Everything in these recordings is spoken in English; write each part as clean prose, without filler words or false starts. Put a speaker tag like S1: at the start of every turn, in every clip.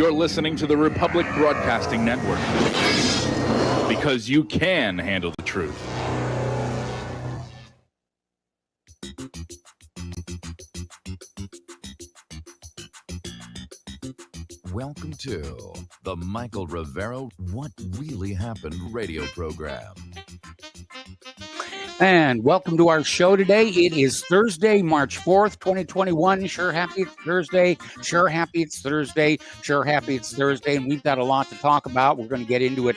S1: You're listening to the Republic Broadcasting Network, because you can handle the truth.
S2: Welcome to the Michael Rivero What Really Happened radio program.
S3: And welcome to our show today. It is Thursday, March 4th, 2021. Sure happy it's Thursday. Sure happy it's Thursday. Sure happy it's Thursday. And we've got a lot to talk about. We're going to get into it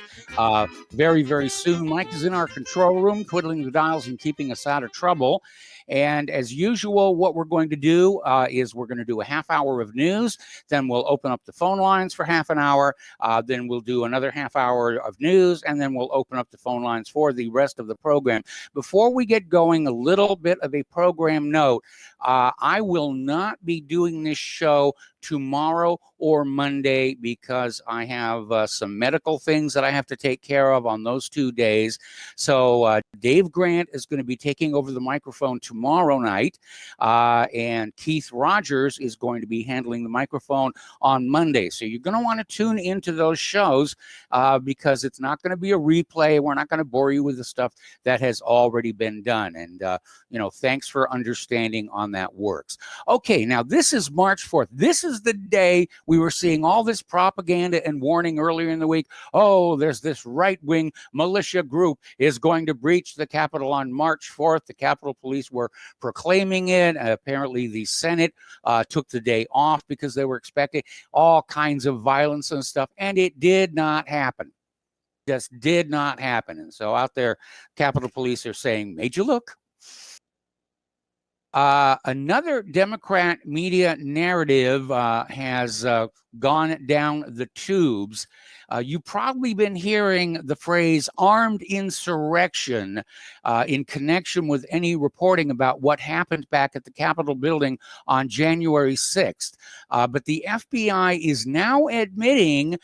S3: very, very soon. Mike is in our control room, twiddling the dials and keeping us out of trouble. And as usual, what we're going to do is we're going to do a half hour of news. Then we'll open up the phone lines for half an hour. Then we'll do another half hour of news. And then we'll open up the phone lines for the rest of the program. Before we get going, a little bit of a program note. I will not be doing this show tomorrow or Monday because I have some medical things that I have to take care of on those 2 days. So Dave Grant is going to be taking over the microphone tomorrow night, and Keith Rogers is going to be handling the microphone on Monday. So you're going to want to tune into those shows because it's not going to be a replay. We're not going to bore you with the stuff that has already been done. And, thanks for understanding on that works. Okay, now this is March 4th. This is the day we were seeing all this propaganda and warning earlier in the week. Oh, there's this right-wing militia group is going to breach the Capitol on March 4th. The Capitol Police were proclaiming it. Apparently, the Senate took the day off because they were expecting all kinds of violence and stuff, and it did not happen. Just did not happen. And so out there, Capitol Police are saying, made you look. Another Democrat media narrative has gone down the tubes. You've probably been hearing the phrase armed insurrection in connection with any reporting about what happened back at the Capitol building on January 6th. But the FBI is now admitting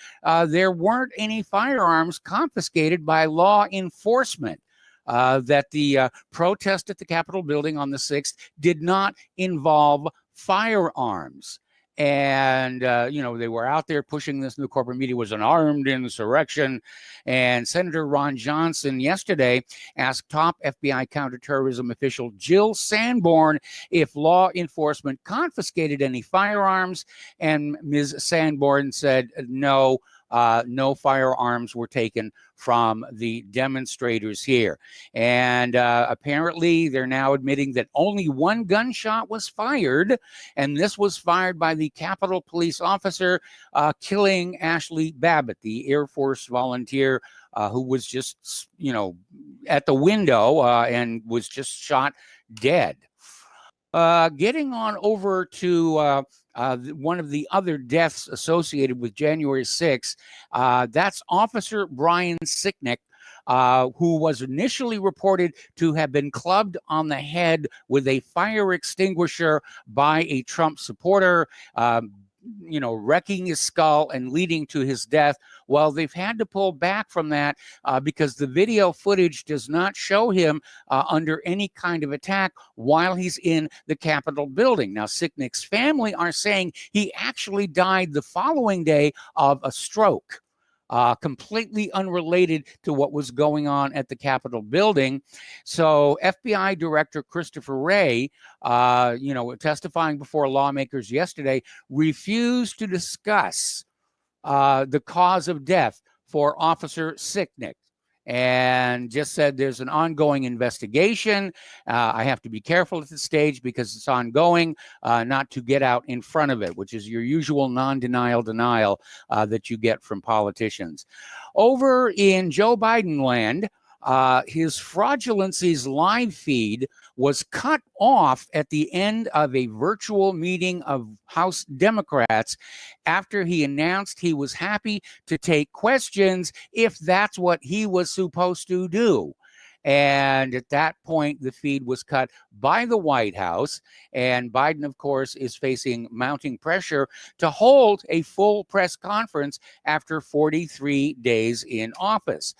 S3: there weren't any firearms confiscated by law enforcement. That the protest at the Capitol building on the 6th did not involve firearms. And, they were out there pushing this in the corporate media was an armed insurrection. And Senator Ron Johnson yesterday asked top FBI counterterrorism official Jill Sanborn if law enforcement confiscated any firearms. And Ms. Sanborn said no. No firearms were taken from the demonstrators here. And apparently they're now admitting that only one gunshot was fired, and this was fired by the Capitol Police officer killing Ashley Babbitt, the Air Force volunteer who was just, at the window and was just shot dead. Getting on over to one of the other deaths associated with January 6th, that's Officer Brian Sicknick, who was initially reported to have been clubbed on the head with a fire extinguisher by a Trump supporter, wrecking his skull and leading to his death. Well, they've had to pull back from that because the video footage does not show him under any kind of attack while he's in the Capitol building. Now, Sicknick's family are saying he actually died the following day of a stroke. Completely unrelated to what was going on at the Capitol building. So FBI Director Christopher Wray, testifying before lawmakers yesterday, refused to discuss the cause of death for Officer Sicknick and just said there's an ongoing investigation. I have to be careful at this stage because it's ongoing, not to get out in front of it, which is your usual non-denial denial that you get from politicians. Over in Joe Biden land, his fraudulencies live feed was cut off at the end of a virtual meeting of House Democrats after he announced he was happy to take questions if that's what he was supposed to do. And at that point, the feed was cut by the White House. And Biden, of course, is facing mounting pressure to hold a full press conference after 43 days in office.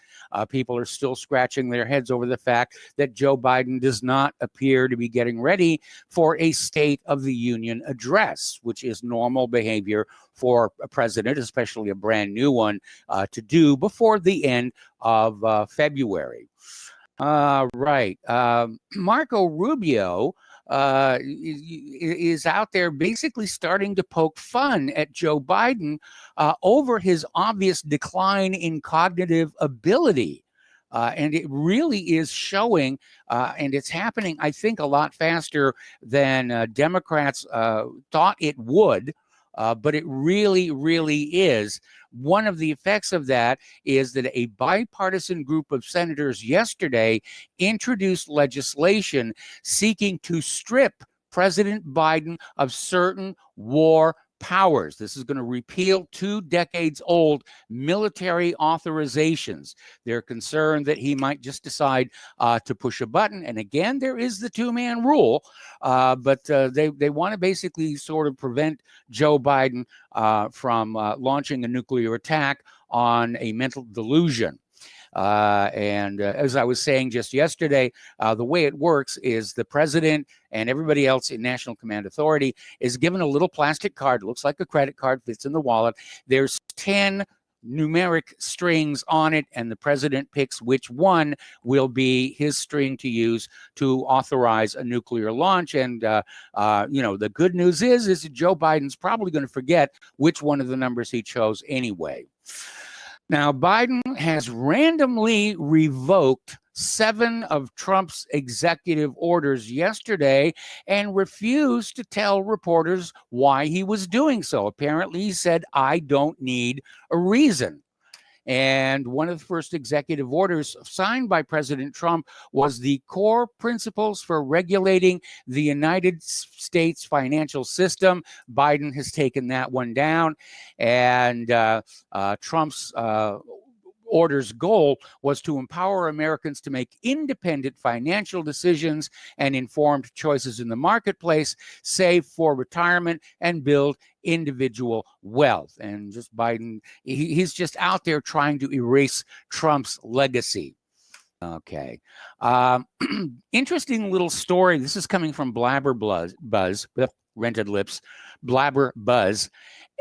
S3: People are still scratching their heads over the fact that Joe Biden does not appear to be getting ready for a State of the Union address, which is normal behavior for a president, especially a brand new one, to do before the end of February. Right. Marco Rubio is out there basically starting to poke fun at Joe Biden over his obvious decline in cognitive ability. And it really is showing, and it's happening, I think, a lot faster than Democrats thought it would. But it really, really is. One of the effects of that is that a bipartisan group of senators yesterday introduced legislation seeking to strip President Biden of certain war powers. This is going to repeal 2 decades old military authorizations. They're concerned that he might just decide to push a button. And again, there is the 2-man rule, but they want to basically sort of prevent Joe Biden from launching a nuclear attack on a mental delusion. And as I was saying just yesterday, the way it works is the president and everybody else in National Command Authority is given a little plastic card, looks like a credit card, fits in the wallet. There's 10 numeric strings on it, and the president picks which one will be his string to use to authorize a nuclear launch. And, the good news is Joe Biden's probably going to forget which one of the numbers he chose anyway. Now, Biden has randomly revoked 7 of Trump's executive orders yesterday and refused to tell reporters why he was doing so. Apparently, he said, "I don't need a reason." And one of the first executive orders signed by President Trump was the core principles for regulating the United States financial system. Biden has taken that one down, and Trump's order's goal was to empower Americans to make independent financial decisions and informed choices in the marketplace, save for retirement, and build individual wealth. And just Biden, he's just out there trying to erase Trump's legacy. Okay. Interesting little story. This is coming from Blabber Buzz, rented lips, Blabber Buzz.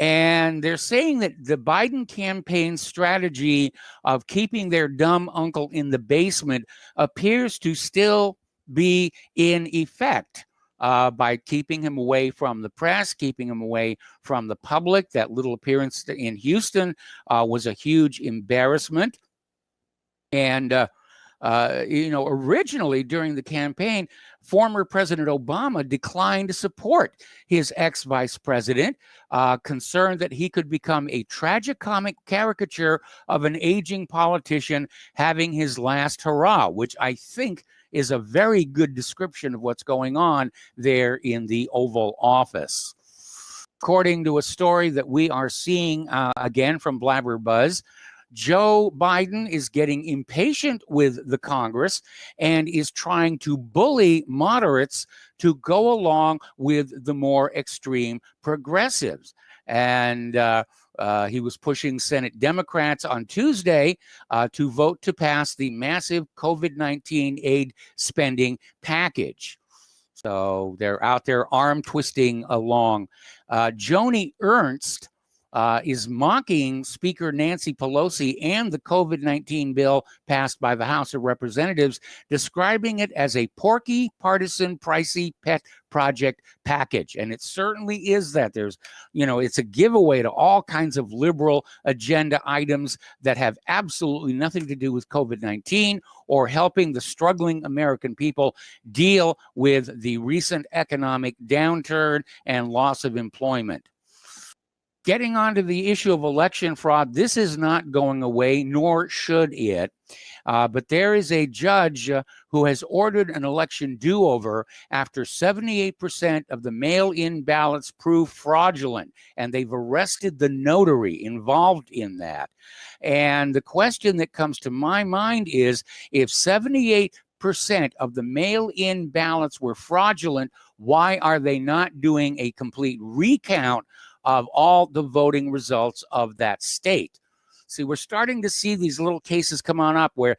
S3: And they're saying that the Biden campaign strategy of keeping their dumb uncle in the basement appears to still be in effect by keeping him away from the press, keeping him away from the public. That little appearance in Houston was a huge embarrassment. And originally during the campaign, former President Obama declined to support his ex-vice president, concerned that he could become a tragicomic caricature of an aging politician having his last hurrah, which I think is a very good description of what's going on there in the Oval Office. According to a story that we are seeing again from Blabber Buzz, Joe Biden is getting impatient with the Congress and is trying to bully moderates to go along with the more extreme progressives. And he was pushing Senate Democrats on Tuesday to vote to pass the massive COVID-19 aid spending package. So they're out there arm twisting along. Joni Ernst is mocking Speaker Nancy Pelosi and the COVID-19 bill passed by the House of Representatives, describing it as a porky, partisan, pricey pet project package. And it certainly is that. It's a giveaway to all kinds of liberal agenda items that have absolutely nothing to do with COVID-19 or helping the struggling American people deal with the recent economic downturn and loss of employment. Getting onto the issue of election fraud, this is not going away, nor should it. But there is a judge who has ordered an election do-over after 78% of the mail-in ballots proved fraudulent, and they've arrested the notary involved in that. And the question that comes to my mind is, if 78% of the mail-in ballots were fraudulent, why are they not doing a complete recount of all the voting results of that state? See, we're starting to see these little cases come on up where,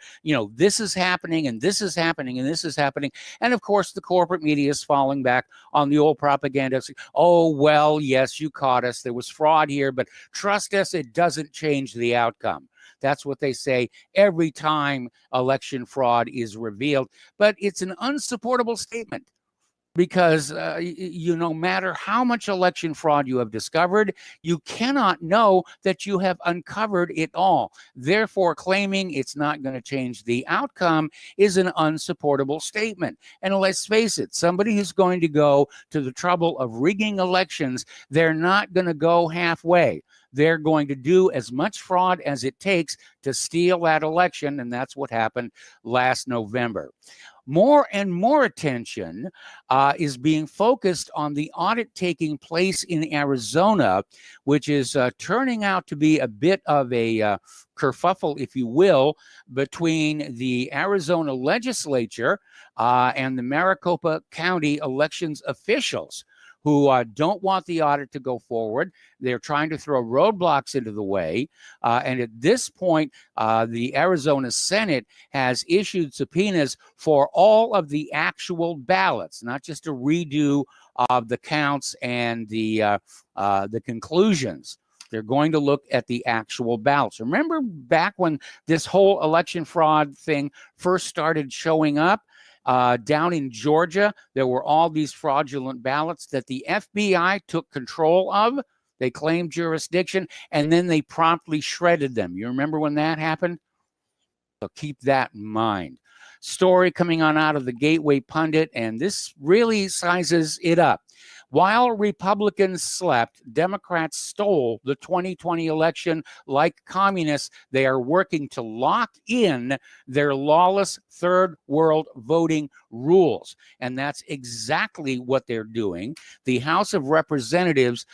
S3: this is happening and this is happening and this is happening. And of course, the corporate media is falling back on the old propaganda. Oh, well, yes, you caught us. There was fraud here, but trust us, it doesn't change the outcome. That's what they say every time election fraud is revealed. But it's an unsupportable statement. Because no matter how much election fraud you have discovered, you cannot know that you have uncovered it all. Therefore, claiming it's not going to change the outcome is an unsupportable statement. And let's face it, somebody who's going to go to the trouble of rigging elections, they're not going to go halfway. They're going to do as much fraud as it takes to steal that election, and that's what happened last November. More and more attention is being focused on the audit taking place in Arizona, which is turning out to be a bit of a kerfuffle, if you will, between the Arizona legislature and the Maricopa County elections officials, who don't want the audit to go forward. They're trying to throw roadblocks into the way. And at this point, the Arizona Senate has issued subpoenas for all of the actual ballots, not just a redo of the counts and the conclusions. They're going to look at the actual ballots. Remember back when this whole election fraud thing first started showing up? Down in Georgia, there were all these fraudulent ballots that the FBI took control of. They claimed jurisdiction, and then they promptly shredded them. You remember when that happened? So keep that in mind. Story coming on out of the Gateway Pundit, and this really sizes it up. While Republicans slept, Democrats stole the 2020 election like communists. They are working to lock in their lawless third world voting rules. And that's exactly what they're doing. The House of Representatives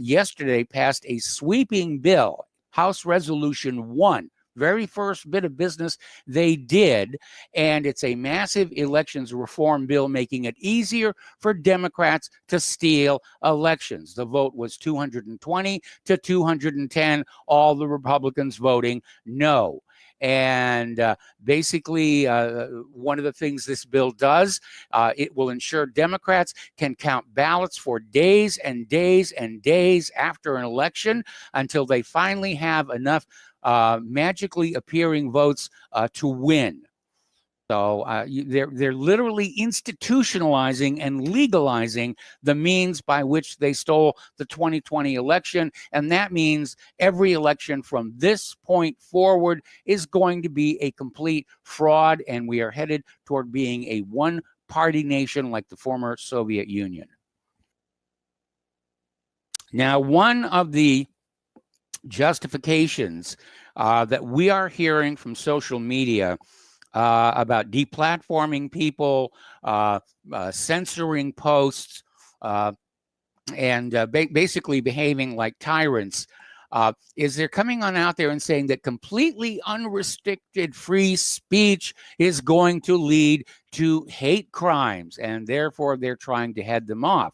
S3: yesterday passed a sweeping bill, House Resolution 1. Very first bit of business they did, and it's a massive elections reform bill making it easier for Democrats to steal elections. The vote was 220 to 210, all the Republicans voting no. And basically, one of the things this bill does, it will ensure Democrats can count ballots for days and days and days after an election until they finally have enough magically appearing votes to win. So they're literally institutionalizing and legalizing the means by which they stole the 2020 election. And that means every election from this point forward is going to be a complete fraud. And we are headed toward being a one-party nation like the former Soviet Union. Now, one of the justifications that we are hearing from social media about deplatforming people, censoring posts, and basically behaving like tyrants, is they're coming on out there and saying that completely unrestricted free speech is going to lead to hate crimes, and therefore they're trying to head them off.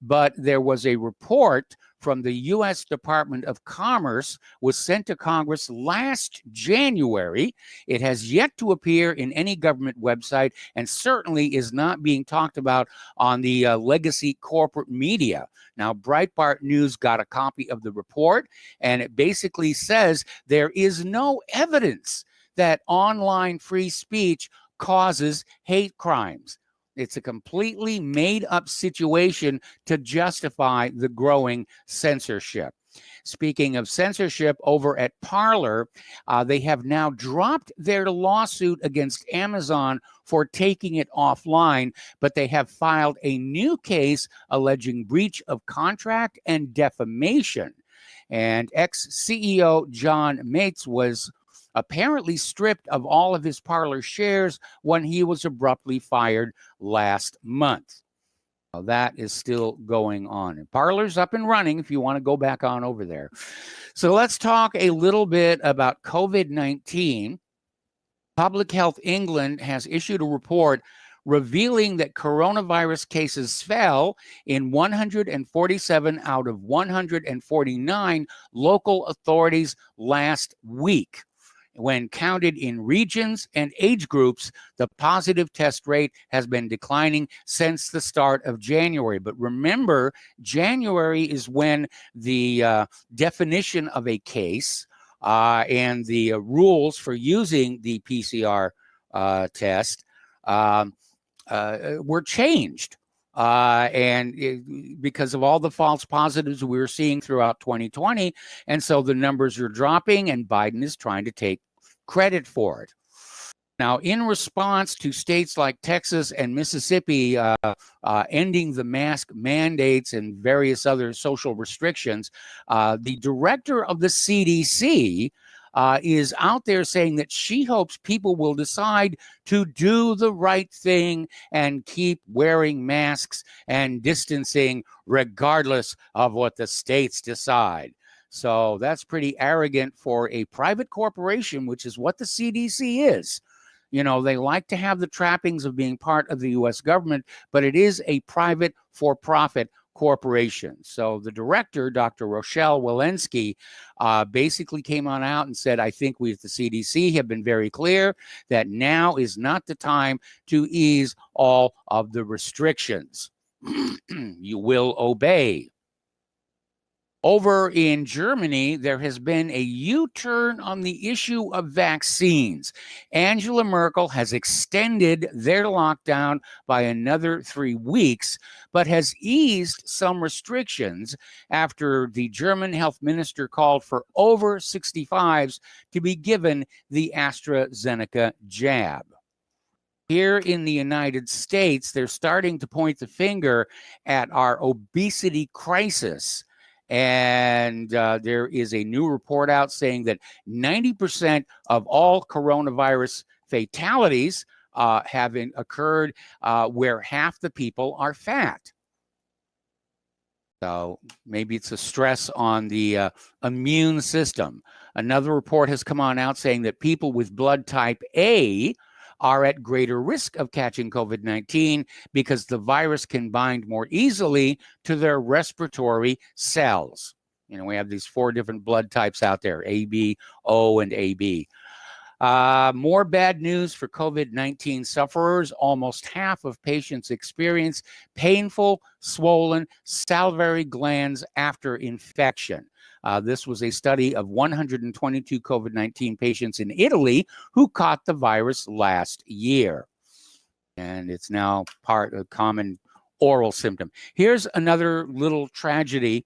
S3: But there was a report from the U.S. Department of Commerce was sent to Congress last January. It has yet to appear in any government website and certainly is not being talked about on the legacy corporate media. Now, Breitbart News got a copy of the report, and it basically says there is no evidence that online free speech causes hate crimes. It's a completely made-up situation to justify the growing censorship. Speaking of censorship, over at Parler, they have now dropped their lawsuit against Amazon for taking it offline, but they have filed a new case alleging breach of contract and defamation. And ex-CEO John Mates was apparently stripped of all of his Parler shares when he was abruptly fired last month. Now, that is still going on. And Parler's up and running if you want to go back on over there. So let's talk a little bit about COVID-19. Public Health England has issued a report revealing that coronavirus cases fell in 147 out of 149 local authorities last week. When counted in regions and age groups, the positive test rate has been declining since the start of January. But remember, January is when the definition of a case and the rules for using the PCR test were changed. Because of all the false positives we were seeing throughout 2020. And so the numbers are dropping, and Biden is trying to take credit for it. Now, in response to states like Texas and Mississippi ending the mask mandates and various other social restrictions, the director of the CDC is out there saying that she hopes people will decide to do the right thing and keep wearing masks and distancing regardless of what the states decide. So that's pretty arrogant for a private corporation, which is what the CDC is. You know, they like to have the trappings of being part of the U.S. government, but it is a private for-profit corporation. So the director, Dr. Rochelle Walensky, basically came on out and said, I think we at the CDC have been very clear that now is not the time to ease all of the restrictions. You will obey. Over in Germany, there has been a U-turn on the issue of vaccines. Angela Merkel has extended their lockdown by another 3 weeks, but has eased some restrictions after the German health minister called for over 65s to be given the AstraZeneca jab. Here in the United States, they're starting to point the finger at our obesity crisis. And there is a new report out saying that 90% of all coronavirus fatalities have occurred where half the people are fat. So maybe it's a stress on the immune system. Another report has come on out saying that people with blood type A are at greater risk of catching COVID-19 because the virus can bind more easily to their respiratory cells. You know, we have these 4 different blood types out there, A, B, O, and AB. More bad news for COVID-19 sufferers. Almost half of patients experience painful, swollen salivary glands after infection. This was a study of 122 COVID-19 patients in Italy who caught the virus last year. And it's now part of a common oral symptom. Here's another little tragedy.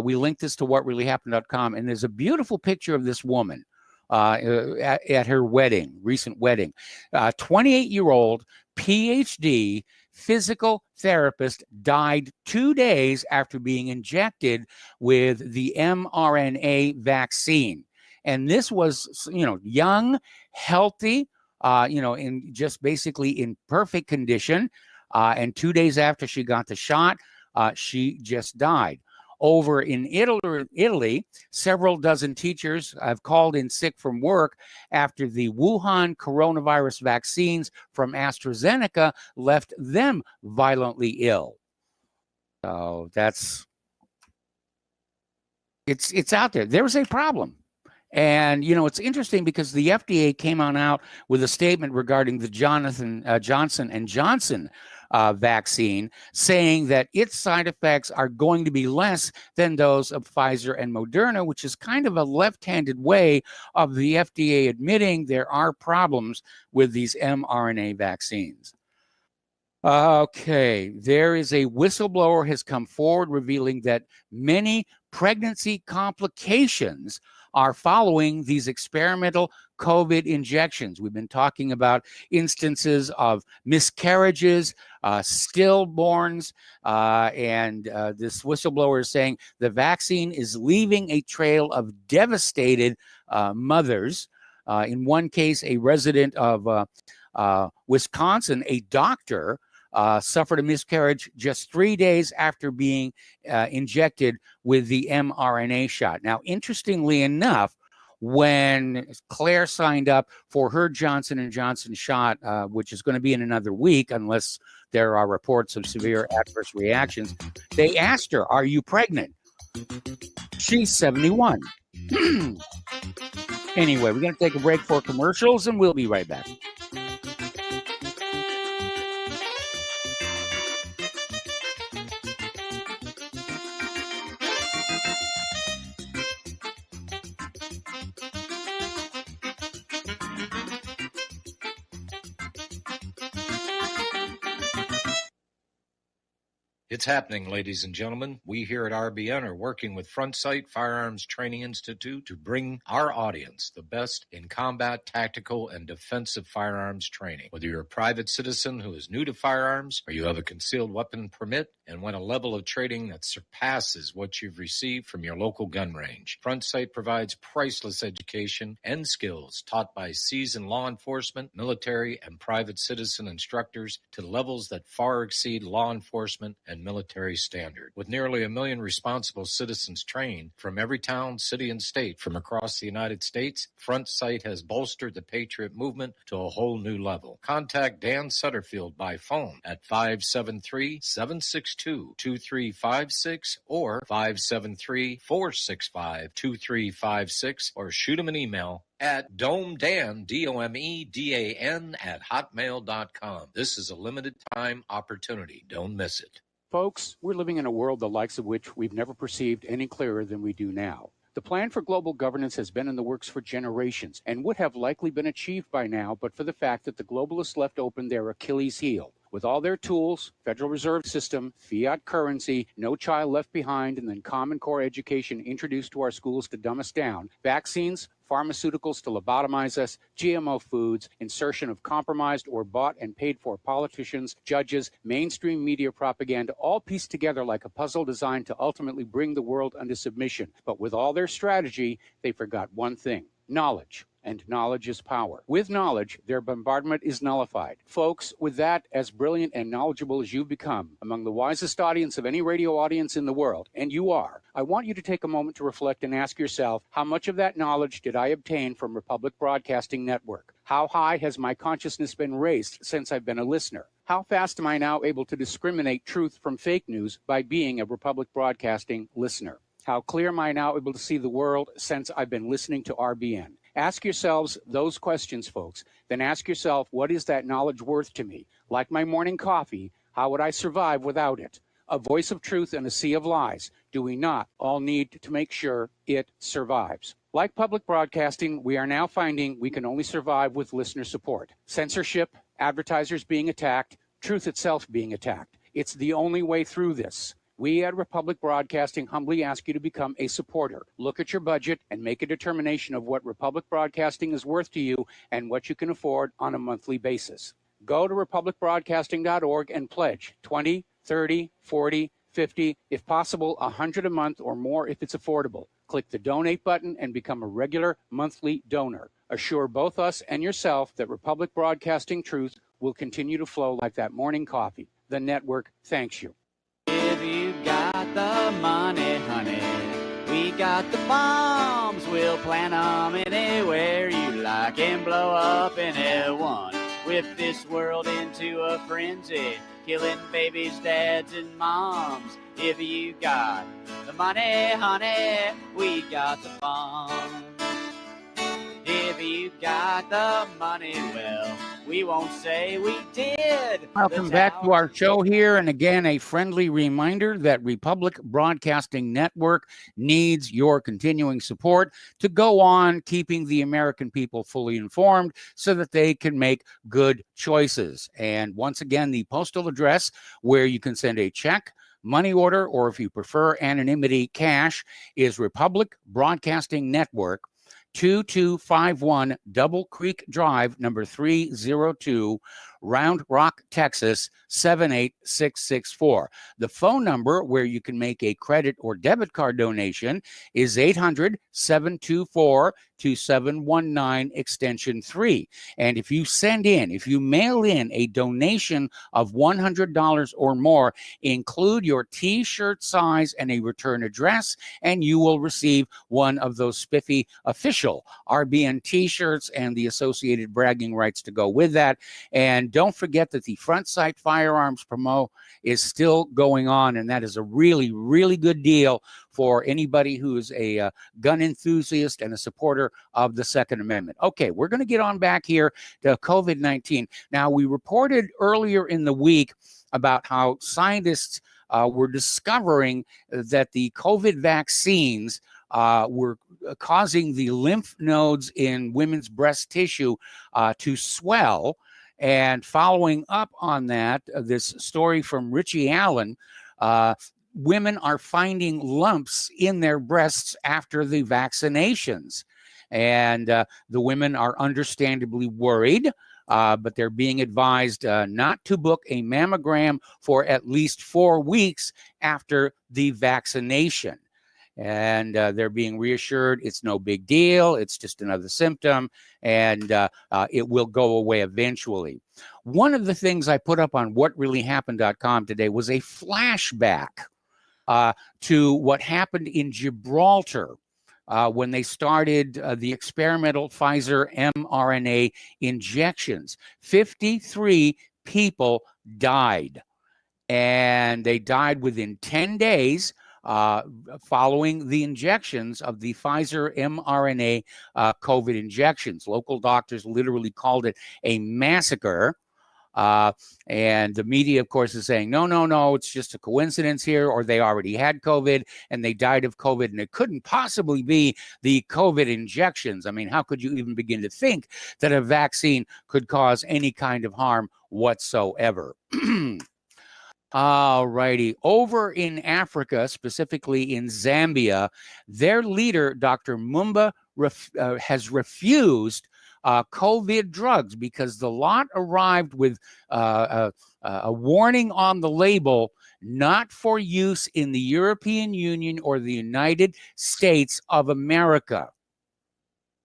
S3: We linked this to whatreallyhappened.com, and there's a beautiful picture of this woman at her wedding, recent wedding. 28-year-old PhD physical therapist died 2 days after being injected with the mRNA vaccine. And this was, you know, young, healthy, in just basically in perfect condition. And 2 days after she got the shot, she just died. Over in Italy, several dozen teachers have called in sick from work after the Wuhan coronavirus vaccines from AstraZeneca left them violently ill. So it's out there. There's a problem. And, you know, it's interesting because the FDA came on out with a statement regarding the Johnson & Johnson vaccine, saying that its side effects are going to be less than those of Pfizer and Moderna, which is kind of a left-handed way of the FDA admitting there are problems with these mRNA vaccines. Okay, there is a whistleblower has come forward revealing that many pregnancy complications are following these experimental COVID injections. We've been talking about instances of miscarriages, stillborns, and this whistleblower is saying the vaccine is leaving a trail of devastated mothers. In one case, a resident of Wisconsin, a doctor, suffered a miscarriage just 3 days after being injected with the mRNA shot. Now, interestingly enough, when Claire signed up for her Johnson & Johnson shot, which is going to be in another week, unless there are reports of severe adverse reactions, they asked her, "Are you pregnant?" She's 71. Anyway, we're going to take a break for commercials, and we'll be right back.
S4: It's happening, ladies and gentlemen. We here at RBN are working with Front Sight Firearms Training Institute to bring our audience the best in combat, tactical, and defensive firearms training. Whether you're a private citizen who is new to firearms or you have a concealed weapon permit and want a level of training that surpasses what you've received from your local gun range, Front Sight provides priceless education and skills taught by seasoned law enforcement, military, and private citizen instructors to levels that far exceed law enforcement and military standard. With nearly 1 million responsible citizens trained from every town, city, and state from across the United States, Front Sight has bolstered the Patriot movement to a whole new level. Contact Dan Sutterfield by phone at 573-762-2356 or 573-465-2356 or shoot him an email at domedan, DOMEDAN, at hotmail.com. This is a limited time opportunity. Don't miss it.
S3: Folks, we're living in a world the likes of which we've never perceived any clearer than we do now. The plan for global governance has been in the works for generations and would have likely been achieved by now, but for the fact that the globalists left open their Achilles heel. With all their tools, Federal Reserve System, fiat currency, no child left behind, and then Common Core education introduced to our schools to dumb us down, vaccines, pharmaceuticals to lobotomize us, GMO foods, insertion of compromised or bought and paid for politicians, judges, mainstream media propaganda, all pieced together like a puzzle designed to ultimately bring the world under submission. But with all their strategy, they forgot one thing: knowledge. And knowledge is power. With knowledge, their bombardment is nullified. Folks, with that, as brilliant and knowledgeable as you've become, among the wisest audience of any radio audience in the world, and you are, I want you to take a moment to reflect and ask yourself, how much of that knowledge did I obtain from Republic Broadcasting Network? How high has my consciousness been raised since I've been a listener? How fast am I now able to discriminate truth from fake news by being a Republic Broadcasting listener? How clear am I now able to see the world since I've been listening to RBN? Ask yourselves those questions, folks. Then ask yourself, what is that knowledge worth to me? Like my morning coffee, how would I survive without it? A voice of truth in a sea of lies. Do we not all need to make sure it survives? Like public broadcasting, we are now finding we can only survive with listener support. Censorship, advertisers being attacked, truth itself being attacked. It's the only way through this. We at Republic Broadcasting humbly ask you to become a supporter. Look at your budget and make a determination of what Republic Broadcasting is worth to you and what you can afford on a monthly basis. Go to republicbroadcasting.org and pledge 20, 30, 40, 50, if possible, 100 a month or more if it's affordable. Click the donate button and become a regular monthly donor. Assure both us and yourself that Republic Broadcasting truth will continue to flow like that morning coffee. The network thanks you.
S5: If you got the money, honey, we got the bombs. We'll plant them anywhere you like and blow up anyone. Whip this world into a frenzy, killing babies, dads, and moms. If you got the money, honey, we got the bombs. If you got the money, well, we won't say we did.
S3: Welcome back to our show here. And again, a friendly reminder that Republic Broadcasting Network needs your continuing support to go on keeping the American people fully informed so that they can make good choices. And once again, the postal address where you can send a check, money order, or if you prefer anonymity, cash, is Republic Broadcasting Network, 2251 Double Creek Drive, number 302, Round Rock, Texas, 78664. The phone number where you can make a credit or debit card donation is 800-724-2719, extension 3. And if you mail in a donation of $100 or more, include your t-shirt size and a return address, and you will receive one of those spiffy official RBN t-shirts and the associated bragging rights to go with that. And don't forget that the Front Sight Firearms promo is still going on, and that is a really, really good deal for anybody who is a gun enthusiast and a supporter of the Second Amendment. Okay, we're going to get on back here to COVID-19. Now, we reported earlier in the week about how scientists were discovering that the COVID vaccines were causing the lymph nodes in women's breast tissue to swell. And following up on that, this story from Richie Allen, women are finding lumps in their breasts after the vaccinations. And the women are understandably worried, but they're being advised not to book a mammogram for at least 4 weeks after the vaccination. And they're being reassured it's no big deal. It's just another symptom, and it will go away eventually. One of the things I put up on whatreallyhappened.com today was a flashback to what happened in Gibraltar when they started the experimental Pfizer mRNA injections. 53 people died, and they died within 10 days following the injections of the Pfizer mRNA COVID injections. Local doctors literally called it a massacre. And the media, of course, is saying, no, it's just a coincidence here, or they already had COVID and they died of COVID, and it couldn't possibly be the COVID injections. I mean, how could you even begin to think that a vaccine could cause any kind of harm whatsoever? All righty. Over in Africa, specifically in Zambia, their leader, Dr. Mumba, has refused COVID drugs because the lot arrived with a warning on the label, not for use in the European Union or the United States of America.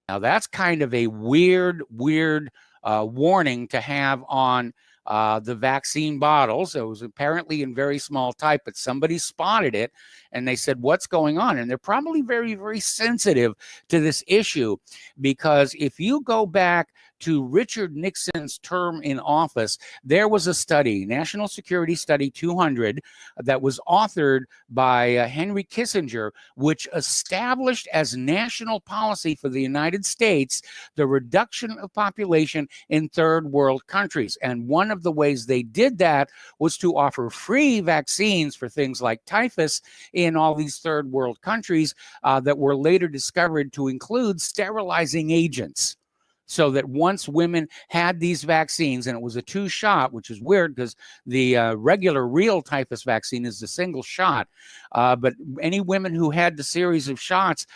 S3: Now, that's kind of a weird warning to have on the vaccine bottles. It was apparently in very small type, but somebody spotted it and they said, what's going on? And they're probably very, very sensitive to this issue, because if you go back to Richard Nixon's term in office, there was a study, National Security Study 200, that was authored by Henry Kissinger, which established as national policy for the United States the reduction of population in third world countries. And one of the ways they did that was to offer free vaccines for things like typhus in all these third world countries that were later discovered to include sterilizing agents. So that once women had these vaccines, and it was a 2-shot, which is weird because the regular real typhus vaccine is a single shot, but any women who had the series of shots,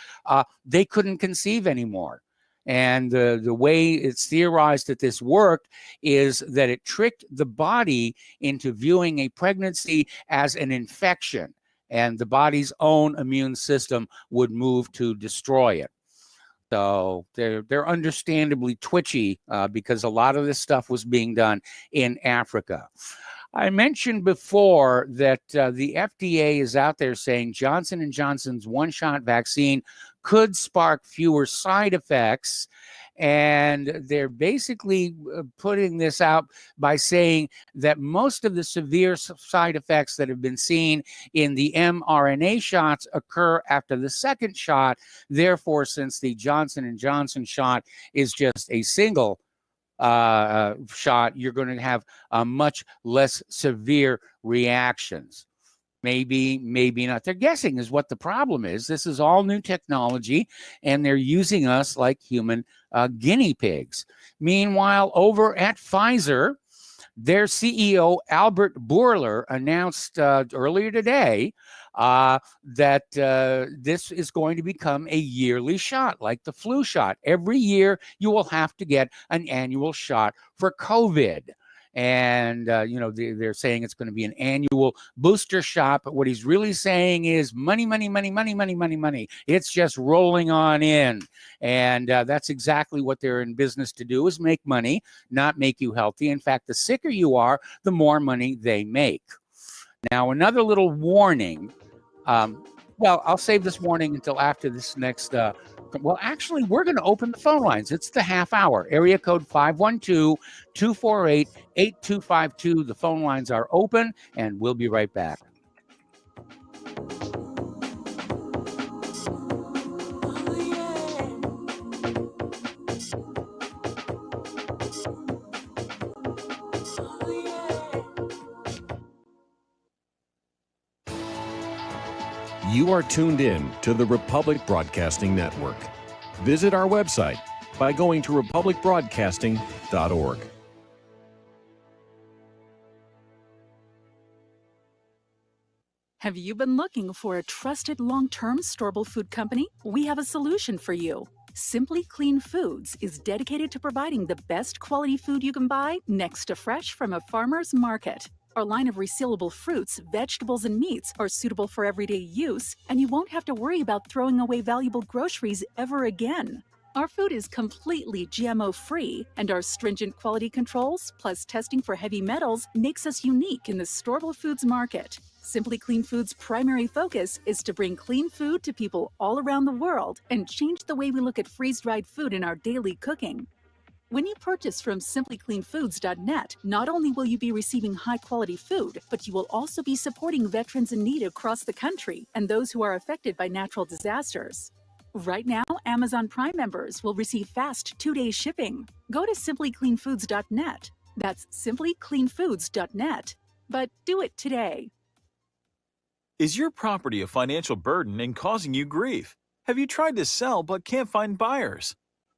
S3: they couldn't conceive anymore. And the way it's theorized that this worked is that it tricked the body into viewing a pregnancy as an infection, and the body's own immune system would move to destroy it. So they're understandably twitchy because a lot of this stuff was being done in Africa. I mentioned before that the FDA is out there saying Johnson & Johnson's one-shot vaccine could spark fewer side effects. And they're basically putting this out by saying that most of the severe side effects that have been seen in the mRNA shots occur after the second shot. Therefore, since the Johnson & Johnson shot is just a single shot, you're going to have much less severe reactions. Maybe, maybe not. They're guessing is what the problem is. This is all new technology, and they're using us like human guinea pigs. Meanwhile, over at Pfizer, Their CEO, Albert Bourla, announced earlier today that this is going to become a yearly shot, like the flu shot. Every year, you will have to get an annual shot for COVID. And, they're saying it's going to be an annual booster shot. But what he's really saying is money, money, money, money, money, money, money. It's just rolling on in. And that's exactly what they're in business to do, is make money, not make you healthy. In fact, the sicker you are, the more money they make. Now, another little warning. Well, I'll save this warning until after this next. Well, actually, we're going to open the phone lines. It's the half hour. Area code 512-248-8252. The phone lines are open, and we'll be right back.
S6: You are tuned in to the Republic Broadcasting Network. Visit our website by going to republicbroadcasting.org.
S7: Have you been looking for a trusted long-term storable food company? We have a solution for you. Simply Clean Foods is dedicated to providing the best quality food you can buy next to fresh from a farmer's market. Our line of resealable fruits, vegetables, and meats are suitable for everyday use, and you won't have to worry about throwing away valuable groceries ever again. Our food is completely GMO-free, and our stringent quality controls, plus testing for heavy metals, makes us unique in the storable foods market. Simply Clean Foods' primary focus is to bring clean food to people all around the world and change the way we look at freeze-dried food in our daily cooking. When you purchase from simplycleanfoods.net, not only will you be receiving high-quality food, but you will also be supporting veterans in need across the country and those who are affected by natural disasters. Right now, Amazon Prime members will receive fast 2-day shipping. Go to simplycleanfoods.net. That's simplycleanfoods.net. But do it today.
S8: Is your property a financial burden and causing you grief? Have you tried to sell but can't find buyers?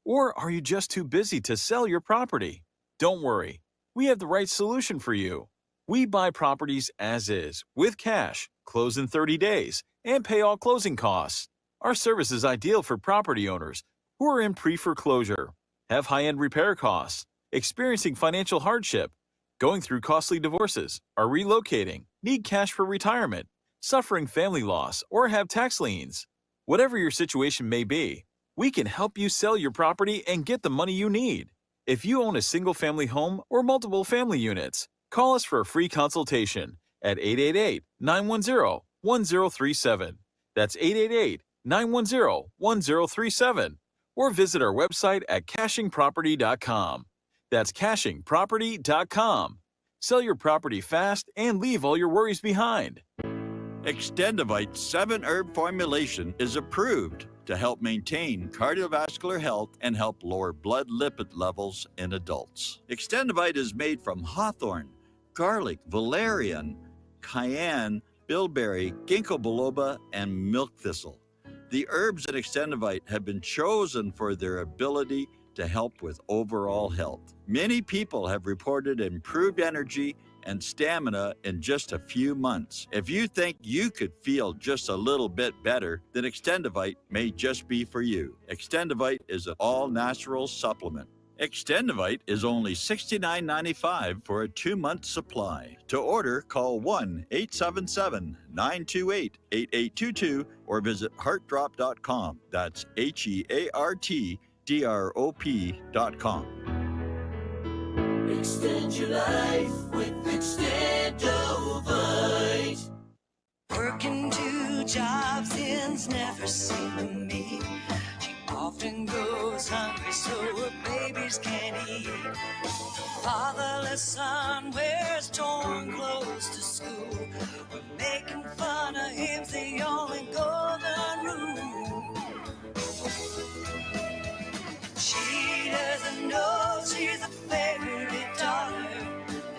S8: Or are you just too busy to sell your property? Don't worry, we have the right solution for you. We buy properties as is, with cash, close in 30 days, and pay all closing costs. Our service is ideal for property owners who are in pre-foreclosure, have high-end repair costs, experiencing financial hardship, going through costly divorces, are relocating, need cash for retirement, suffering family loss, or have tax liens. Whatever your situation may be, we can help you sell your property and get the money you need. If you own a single-family home or multiple family units, call us for a free consultation at 888-910-1037. That's 888-910-1037. Or visit our website at cashingproperty.com. That's cashingproperty.com. Sell your property fast and leave all your worries behind.
S9: Extendivite 7-herb formulation is approved to help maintain cardiovascular health and help lower blood lipid levels in adults. Extendivite is made from hawthorn, garlic, valerian, cayenne, bilberry, ginkgo biloba, and milk thistle. The herbs in Extendivite have been chosen for their ability to help with overall health. Many people have reported improved energy and stamina in just a few months. If you think you could feel just a little bit better, then Extendivite may just be for you. Extendivite is an all-natural supplement. Extendivite is only $69.95 for a 2-month supply. To order, call 1-877-928-8822 or visit heartdrop.com. That's HEARTDROP.com.
S10: Extend your life with Extendivite. Working 2 jobs ends never seem to meet. She often goes hungry so her babies can't eat. Fatherless son wears torn clothes to school. We're making fun of him's the only golden rule. She doesn't know she's a favorite daughter.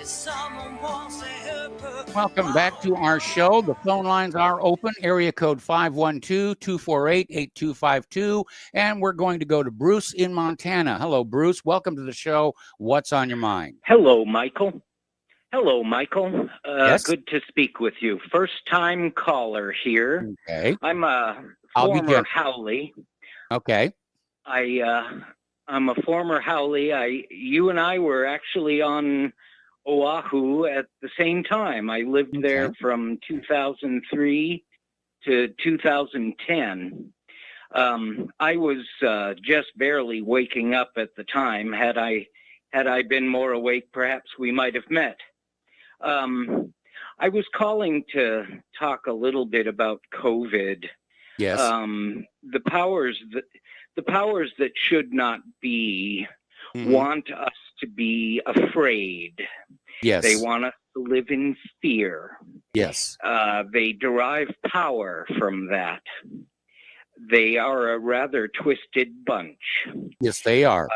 S10: If someone wants to help her.
S3: Welcome back to our show. The phone lines are open. Area code 512-248-8252. And we're going to go to Bruce in Montana. Hello, Bruce. Welcome to the show. What's on your mind?
S11: Hello, Michael. Hello, Michael.
S3: Yes.
S11: Good to speak with you. First time caller here.
S3: Okay.
S11: I'm a
S3: I'll be
S11: former
S3: gentle.
S11: Howley.
S3: Okay.
S11: I'm a former Howley. You and I were actually on Oahu at the same time. I lived there from 2003 to 2010. I was just barely waking up at the time. Had I been more awake, perhaps we might have met. I was calling to talk a little bit about COVID.
S3: Yes.
S11: The powers that should not be want us to be afraid.
S3: Yes.
S11: They want us to live in fear.
S3: Yes.
S11: They derive power from that. They are a rather twisted bunch.
S3: Yes, they are.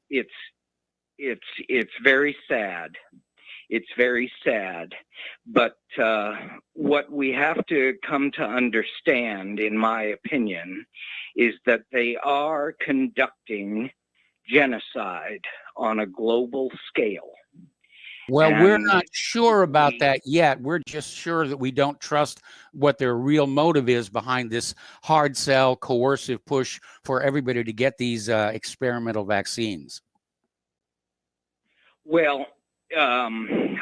S11: It's very sad. It's very sad. But what we have to come to understand, in my opinion, is that they are conducting genocide on a global scale.
S3: Well, we're not sure about that yet. We're just sure that we don't trust what their real motive is behind this hard sell, coercive push for everybody to get these experimental vaccines.
S11: Well, in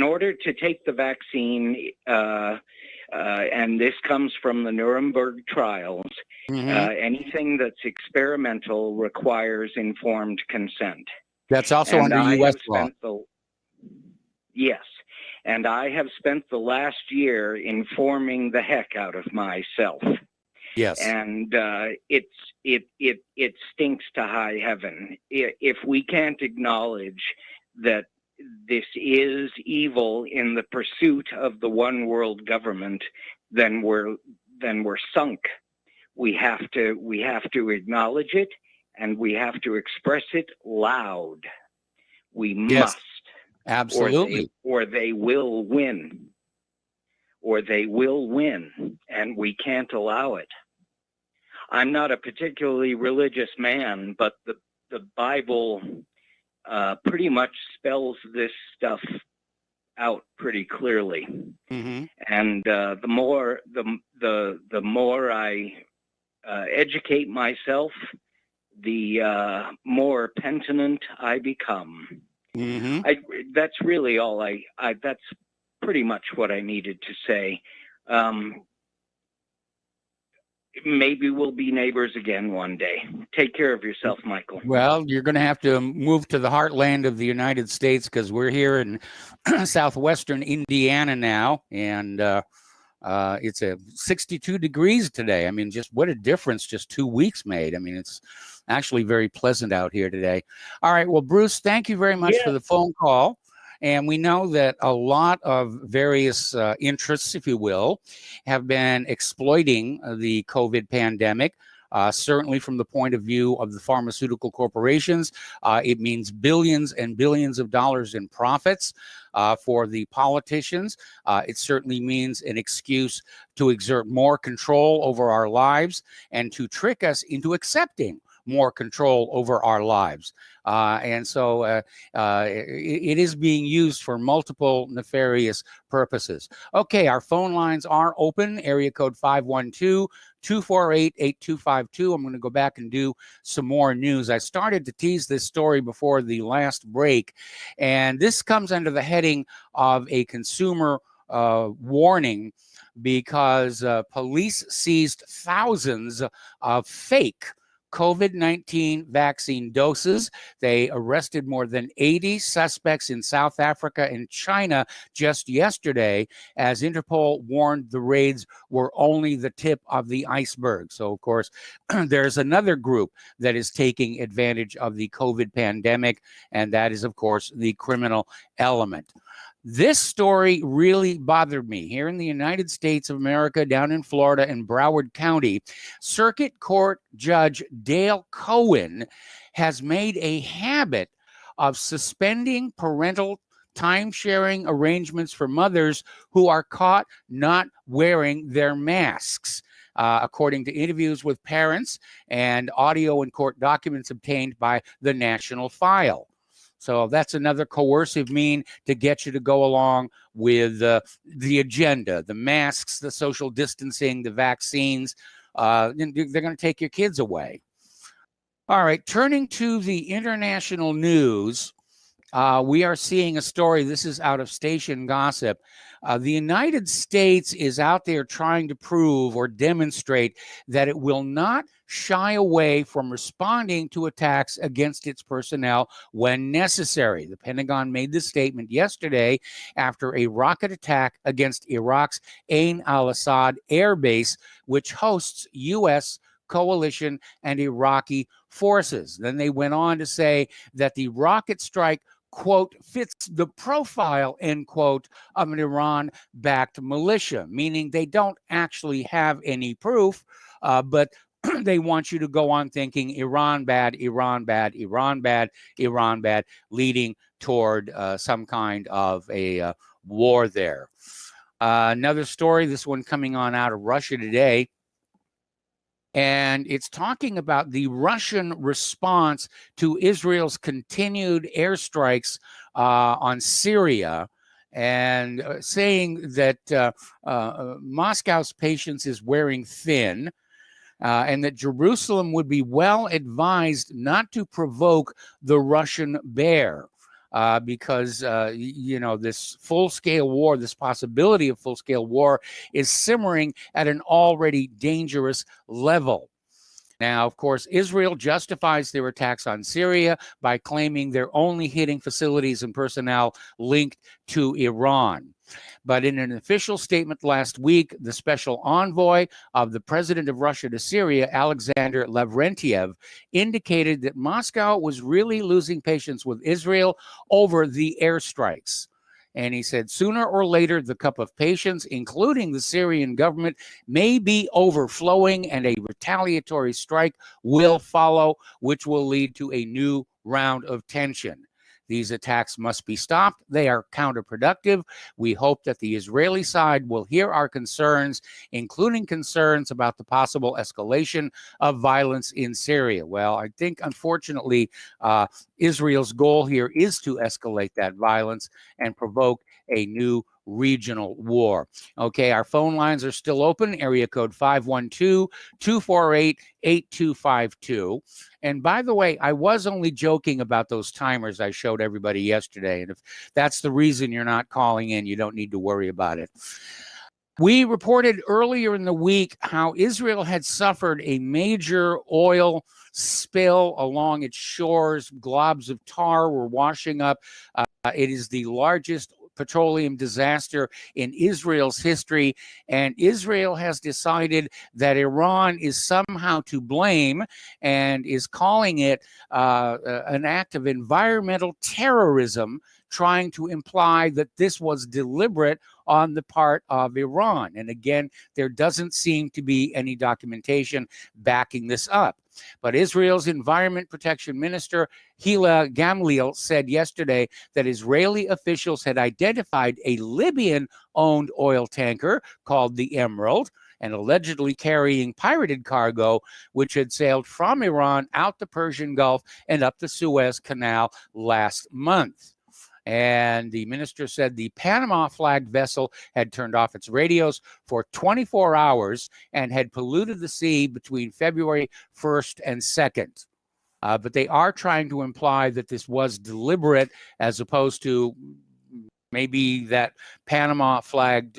S11: order to take the vaccine, and this comes from the Nuremberg trials, anything that's experimental requires informed consent.
S3: That's also under U.S. law.
S11: Yes, and I have spent the last year informing the heck out of myself.
S3: Yes,
S11: and it stinks to high heaven if we can't acknowledge that this is evil in the pursuit of the one world government. Then we're sunk. We have to acknowledge it, and we have to express it loud. We must.
S3: Absolutely.
S11: Or they will win. Or they will win, and we can't allow it. I'm not a particularly religious man, but the Bible pretty much spells this stuff out pretty clearly. And the more I educate myself, the more penitent I become. That's really all that's pretty much what I needed to say. Maybe we'll be neighbors again one day. Take care of yourself, Michael.
S3: Well, you're going to have to move to the heartland of the United States, because we're here in southwestern Indiana now, and it's 62 degrees today. I mean, just what a difference just 2 weeks made. I mean, it's actually very pleasant out here today. All right. Well, Bruce, thank you very much for the phone call. And we know that a lot of various interests, if you will, have been exploiting the COVID pandemic. Certainly from the point of view of the pharmaceutical corporations, it means billions and billions of dollars in profits. For the politicians, it certainly means an excuse to exert more control over our lives and to trick us into accepting more control over our lives. And so it is being used for multiple nefarious purposes. Okay, our phone lines are open. Area code 512-248-8252. I'm going to go back and do some more news. I started to tease this story before the last break, and this comes under the heading of a consumer warning, because police seized thousands of fake COVID-19 vaccine doses. They arrested more than 80 suspects in South Africa and China just yesterday, as Interpol warned the raids were only the tip of the iceberg. So, of course, there's another group that is taking advantage of the COVID pandemic, and that is, of course, the criminal element. This story really bothered me. Here in the United States of America, down in Florida in Broward County, Circuit Court Judge Dale Cohen has made a habit of suspending parental time-sharing arrangements for mothers who are caught not wearing their masks. According to interviews with parents and audio and court documents obtained by the National File. So that's another coercive mean to get you to go along with the agenda, the masks, the social distancing, the vaccines. They're going to take your kids away. All right, turning to the international news, we are seeing a story. This is out of Station Gossip. The United States is out there trying to prove or demonstrate that it will not shy away from responding to attacks against its personnel when necessary. The Pentagon made this statement yesterday after a rocket attack against Iraq's Ain al-Assad air base, which hosts U.S. coalition and Iraqi forces. Then they went on to say that the rocket strike, quote, fits the profile, end quote, of an Iran-backed militia, meaning they don't actually have any proof, but they want you to go on thinking Iran bad, Iran bad, Iran bad, Iran bad, leading toward some kind of a war there. Another story, this one coming on out of Russia today, and it's talking about the Russian response to Israel's continued airstrikes on Syria, and saying that Moscow's patience is wearing thin, and that Jerusalem would be well advised not to provoke the Russian bear. Because, this full-scale war, this possibility of full-scale war is simmering at an already dangerous level. Now, of course, Israel justifies their attacks on Syria by claiming they're only hitting facilities and personnel linked to Iran. But in an official statement last week, the special envoy of the president of Russia to Syria, Alexander Lavrentiev, indicated that Moscow was really losing patience with Israel over the airstrikes. And he said, sooner or later, the cup of patience, including the Syrian government, may be overflowing and a retaliatory strike will follow, which will lead to a new round of tension. These attacks must be stopped. They are counterproductive. We hope that the Israeli side will hear our concerns, including concerns about the possible escalation of violence in Syria. Well, I think, unfortunately, Israel's goal here is to escalate that violence and provoke a new regional war. Okay, our phone lines are still open. Area code 512-248-8252. And by the way, I was only joking about those timers I showed everybody yesterday. And if that's the reason you're not calling in, you don't need to worry about it. We reported earlier in the week how Israel had suffered a major oil spill along its shores. Globs of tar were washing up. It is the largest petroleum disaster in Israel's history, and Israel has decided that Iran is somehow to blame and is calling it an act of environmental terrorism, trying to imply that this was deliberate on the part of Iran. And again, there doesn't seem to be any documentation backing this up. But Israel's Environment Protection Minister, Hila Gamliel, said yesterday that Israeli officials had identified a Libyan-owned oil tanker called the Emerald, and allegedly carrying pirated cargo, which had sailed from Iran out the Persian Gulf and up the Suez Canal last month. And the minister said the Panama-flagged vessel had turned off its radios for 24 hours and had polluted the sea between February 1st and 2nd. But they are trying to imply that this was deliberate, as opposed to maybe that Panama-flagged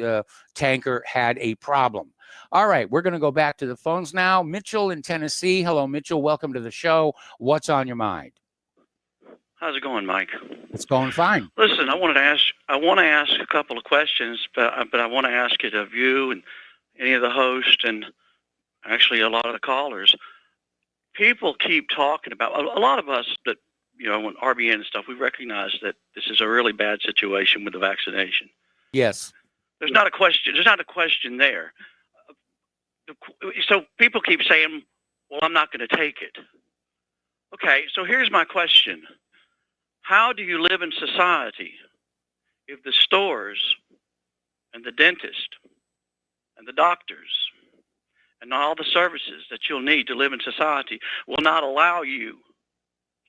S3: tanker had a problem. All right, we're going to go back to the phones now. Mitchell in Tennessee. Hello, Mitchell. Welcome to the show. What's on your mind?
S12: How's it going, Mike?
S3: It's going fine.
S12: Listen, I want to ask a couple of questions, but I want to ask it of you and any of the hosts, and actually a lot of the callers. People keep talking about, a lot of us that, when RBN and stuff, we recognize that this is a really bad situation with the vaccination.
S3: Yes.
S12: There's not a question there. So people keep saying, well, I'm not going to take it. Okay, so here's my question. How do you live in society if the stores and the dentist and the doctors and all the services that you'll need to live in society will not allow you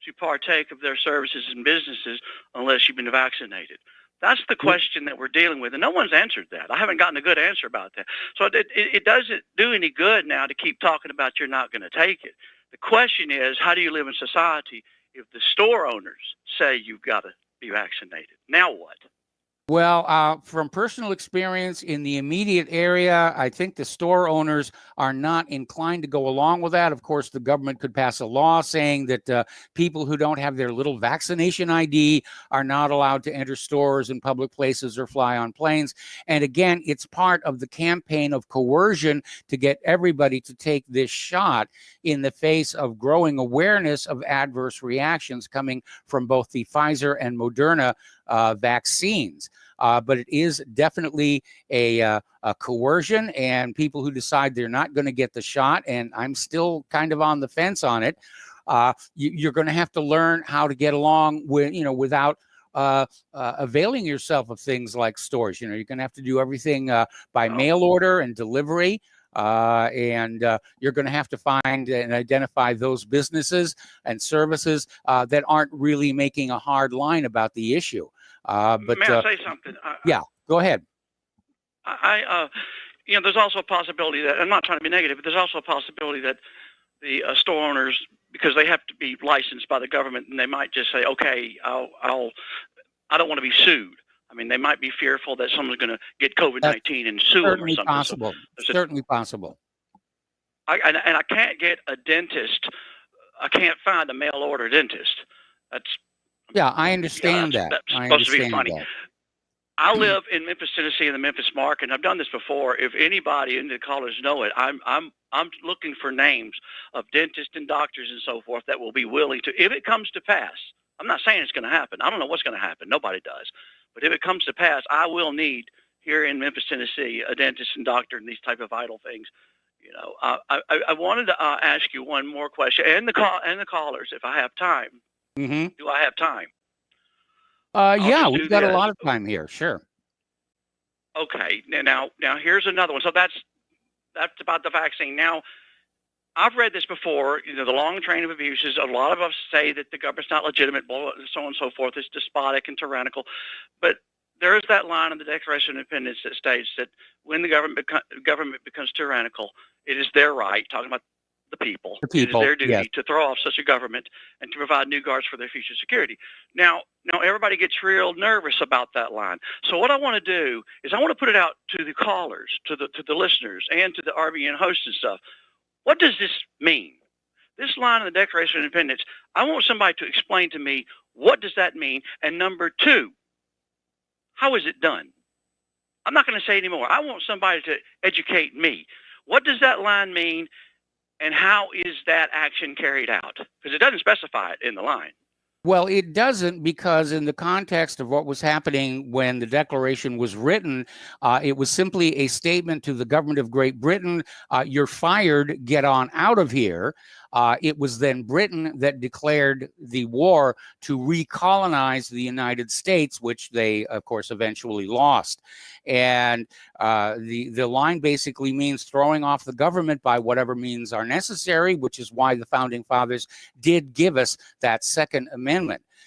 S12: to partake of their services and businesses unless you've been vaccinated? That's the question that we're dealing with, and no one's answered that. I haven't gotten a good answer about that. So it doesn't do any good now to keep talking about you're not going to take it. The question is, how do you live in society if the store owners say you've got to be vaccinated? Now what?
S3: Well, from personal experience in the immediate area, I think the store owners are not inclined to go along with that. Of course, the government could pass a law saying that people who don't have their little vaccination ID are not allowed to enter stores and public places or fly on planes. And again, it's part of the campaign of coercion to get everybody to take this shot in the face of growing awareness of adverse reactions coming from both the Pfizer and Moderna vaccines. But it is definitely a coercion, and people who decide they're not going to get the shot, and I'm still kind of on the fence on it, you're going to have to learn how to get along with, without availing yourself of things like stores. You're going to have to do everything by mail order and delivery. And you're going to have to find and identify those businesses and services that aren't really making a hard line about the issue. But
S12: may I say something?
S3: Yeah, go ahead.
S12: There's also a possibility that, I'm not trying to be negative, but there's also a possibility that the store owners, because they have to be licensed by the government, and they might just say, okay, I don't want to be sued. I mean, they might be fearful that someone's going to get COVID-19 and sue them or something.
S3: Possible. Certainly possible.
S12: And I can't get a dentist. I can't find a mail order dentist.
S3: Yeah, I understand that.
S12: That's
S3: I
S12: supposed to be
S3: understand
S12: funny.
S3: that.
S12: I live in Memphis, Tennessee, in the Memphis market. And I've done this before. If anybody in the callers know it, I'm looking for names of dentists and doctors and so forth that will be willing to, if it comes to pass. I'm not saying it's going to happen. I don't know what's going to happen. Nobody does. But if it comes to pass, I will need here in Memphis, Tennessee, a dentist and doctor and these type of vital things. I wanted to ask you one more question, and the callers, if I have time.
S3: Mm-hmm.
S12: Do I have time?
S3: Yeah, we've got a lot of time here. Sure.
S12: Okay. Now here's another one. So that's about the vaccine. Now, I've read this before. The long train of abuses. A lot of us say that the government's not legitimate, so on and so forth. It's despotic and tyrannical. But there is that line in the Declaration of Independence that states that when the government becomes tyrannical, it is their right, talking about the people, it is their duty to throw off such a government and to provide new guards for their future security. Now everybody gets real nervous about that line. So what I want to do is I want to put it out to the callers, to the listeners, and to the RBN hosts and stuff. What does this mean? This line in the Declaration of Independence, I want somebody to explain to me, what does that mean? And number two, how is it done? I'm not going to say anymore. I want somebody to educate me. What does that line mean, and how is that action carried out? Because it doesn't specify it in the line.
S3: Well, it doesn't, because in the context of what was happening when the Declaration was written, it was simply a statement to the government of Great Britain, you're fired, get on out of here. It was then Britain that declared the war to recolonize the United States, which they, of course, eventually lost. And the line basically means throwing off the government by whatever means are necessary, which is why the Founding Fathers did give us that Second Amendment.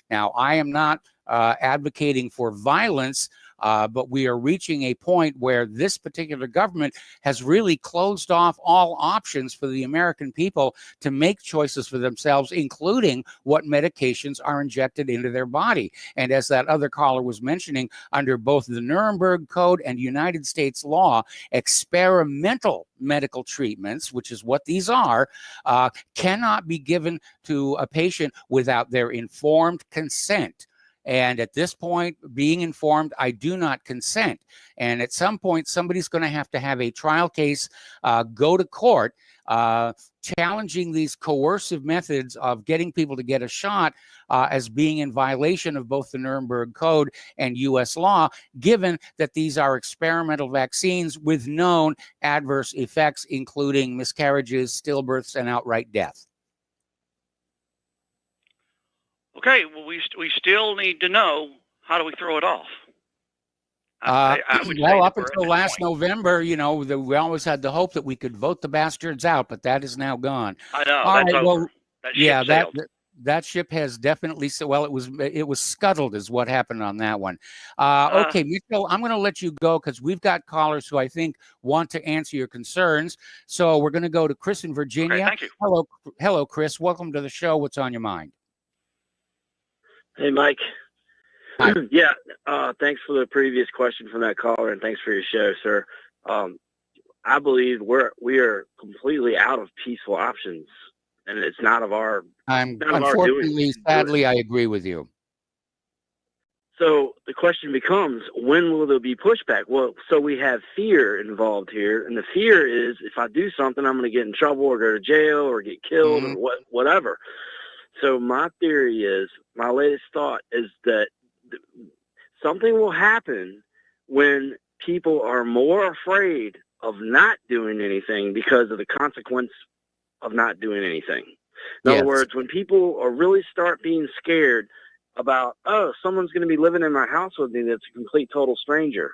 S3: Now, I am not advocating for violence, but we are reaching a point where this particular government has really closed off all options for the American people to make choices for themselves, including what medications are injected into their body. And as that other caller was mentioning, under both the Nuremberg Code and United States law, experimental medical treatments, which is what these are, cannot be given to a patient without their informed consent. And at this point, being informed, I do not consent. And at some point, somebody's going to have a trial case, go to court, challenging these coercive methods of getting people to get a shot as being in violation of both the Nuremberg Code and U.S. law, given that these are experimental vaccines with known adverse effects, including miscarriages, stillbirths, and outright death.
S12: Okay, well, we still need to know, how do we throw it off?
S3: Well, up until last November, we always had the hope that we could vote the bastards out, but that is now gone.
S12: I know,
S3: All
S12: that's
S3: right,
S12: over.
S3: well,
S12: that
S3: that ship has definitely, well, it was scuttled is what happened on that one. Okay, Mitchell, I'm going to let you go because we've got callers who I think want to answer your concerns. So we're going to go to Chris in Virginia.
S12: Okay, thank you.
S3: Hello, Chris. Welcome to the show. What's on your mind?
S13: Hey, Mike.
S3: Hi.
S13: Yeah, thanks for the previous question from that caller, and thanks for your show, sir. I believe we are completely out of peaceful options, and it's not of our.
S3: Unfortunately, sadly, I agree with you.
S13: So the question becomes, when will there be pushback? Well, so we have fear involved here, and the fear is if I do something, I'm going to get in trouble or go to jail or get killed or whatever. So my theory is, my latest thought is that something will happen when people are more afraid of not doing anything because of the consequence of not doing anything. In other words, when people are really start being scared about, oh, someone's going to be living in my house with me that's a complete total stranger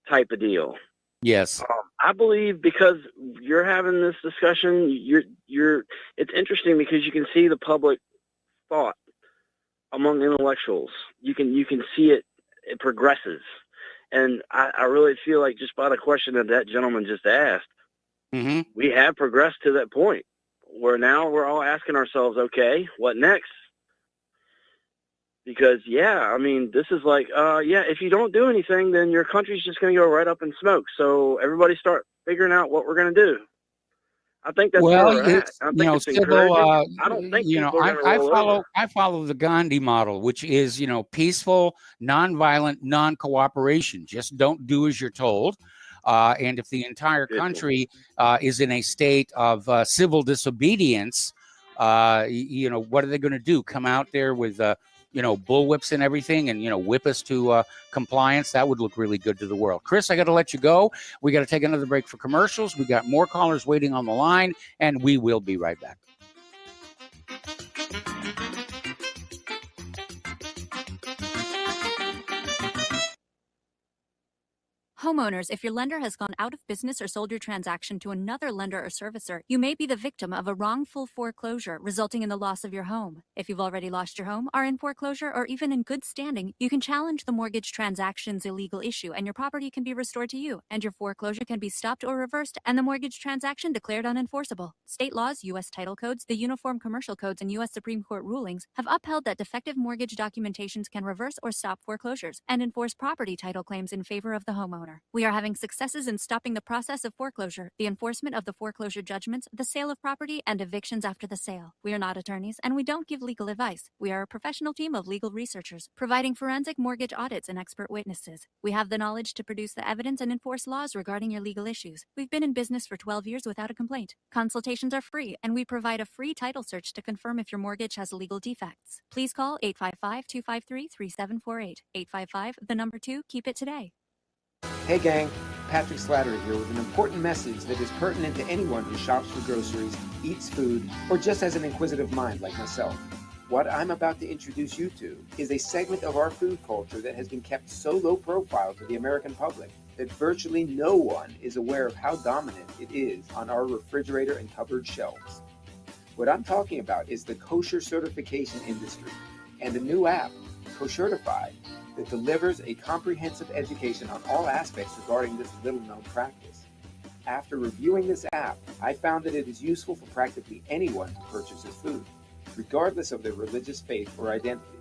S13: type of deal.
S3: Yes.
S13: I believe because you're having this discussion, it's interesting because you can see the public thought among intellectuals. You can see it progresses. And I really feel like just by the question that gentleman just asked, we have progressed to that point where now we're all asking ourselves, okay, what next? Because, I mean, this is like, if you don't do anything, then your country's just going to go right up in smoke. So everybody start figuring out what we're going to do. I think that's where we're at. I think it's encouraging. I don't think people are going to roll over.
S3: I follow the Gandhi model, which is, peaceful, nonviolent, non-cooperation. Just don't do as you're told. And if the entire country is in a state of civil disobedience, what are they going to do? Come out there with bullwhips and everything and, whip us to compliance? That would look really good to the world. Chris, I got to let you go. We got to take another break for commercials. We got more callers waiting on the line, and we will be right back.
S14: Homeowners, if your lender has gone out of business or sold your transaction to another lender or servicer, you may be the victim of a wrongful foreclosure, resulting in the loss of your home. If you've already lost your home, are in foreclosure, or even in good standing, you can challenge the mortgage transaction's illegal issue, and your property can be restored to you, and your foreclosure can be stopped or reversed, and the mortgage transaction declared unenforceable. State laws, U.S. title codes, the Uniform Commercial Codes, and U.S. Supreme Court rulings have upheld that defective mortgage documentations can reverse or stop foreclosures and enforce property title claims in favor of the homeowner. We are having successes in stopping the process of foreclosure, the enforcement of the foreclosure judgments, the sale of property, and evictions after the sale. We are not attorneys, and we don't give legal advice. We are a professional team of legal researchers, providing forensic mortgage audits and expert witnesses. We have the knowledge to produce the evidence and enforce laws regarding your legal issues. We've been in business for 12 years without a complaint. Consultations are free, and we provide a free title search to confirm if your mortgage has legal defects. Please call 855-253-3748. 855, 2, keep it today.
S15: Hey gang, Patrick Slattery here with an important message that is pertinent to anyone who shops for groceries, eats food, or just has an inquisitive mind like myself. What I'm about to introduce you to is a segment of our food culture that has been kept so low profile to the American public that virtually no one is aware of how dominant it is on our refrigerator and cupboard shelves. What I'm talking about is the kosher certification industry and a new app, Koshertified, that delivers a comprehensive education on all aspects regarding this little-known practice. After reviewing this app, I found that it is useful for practically anyone who purchases food, regardless of their religious faith or identity.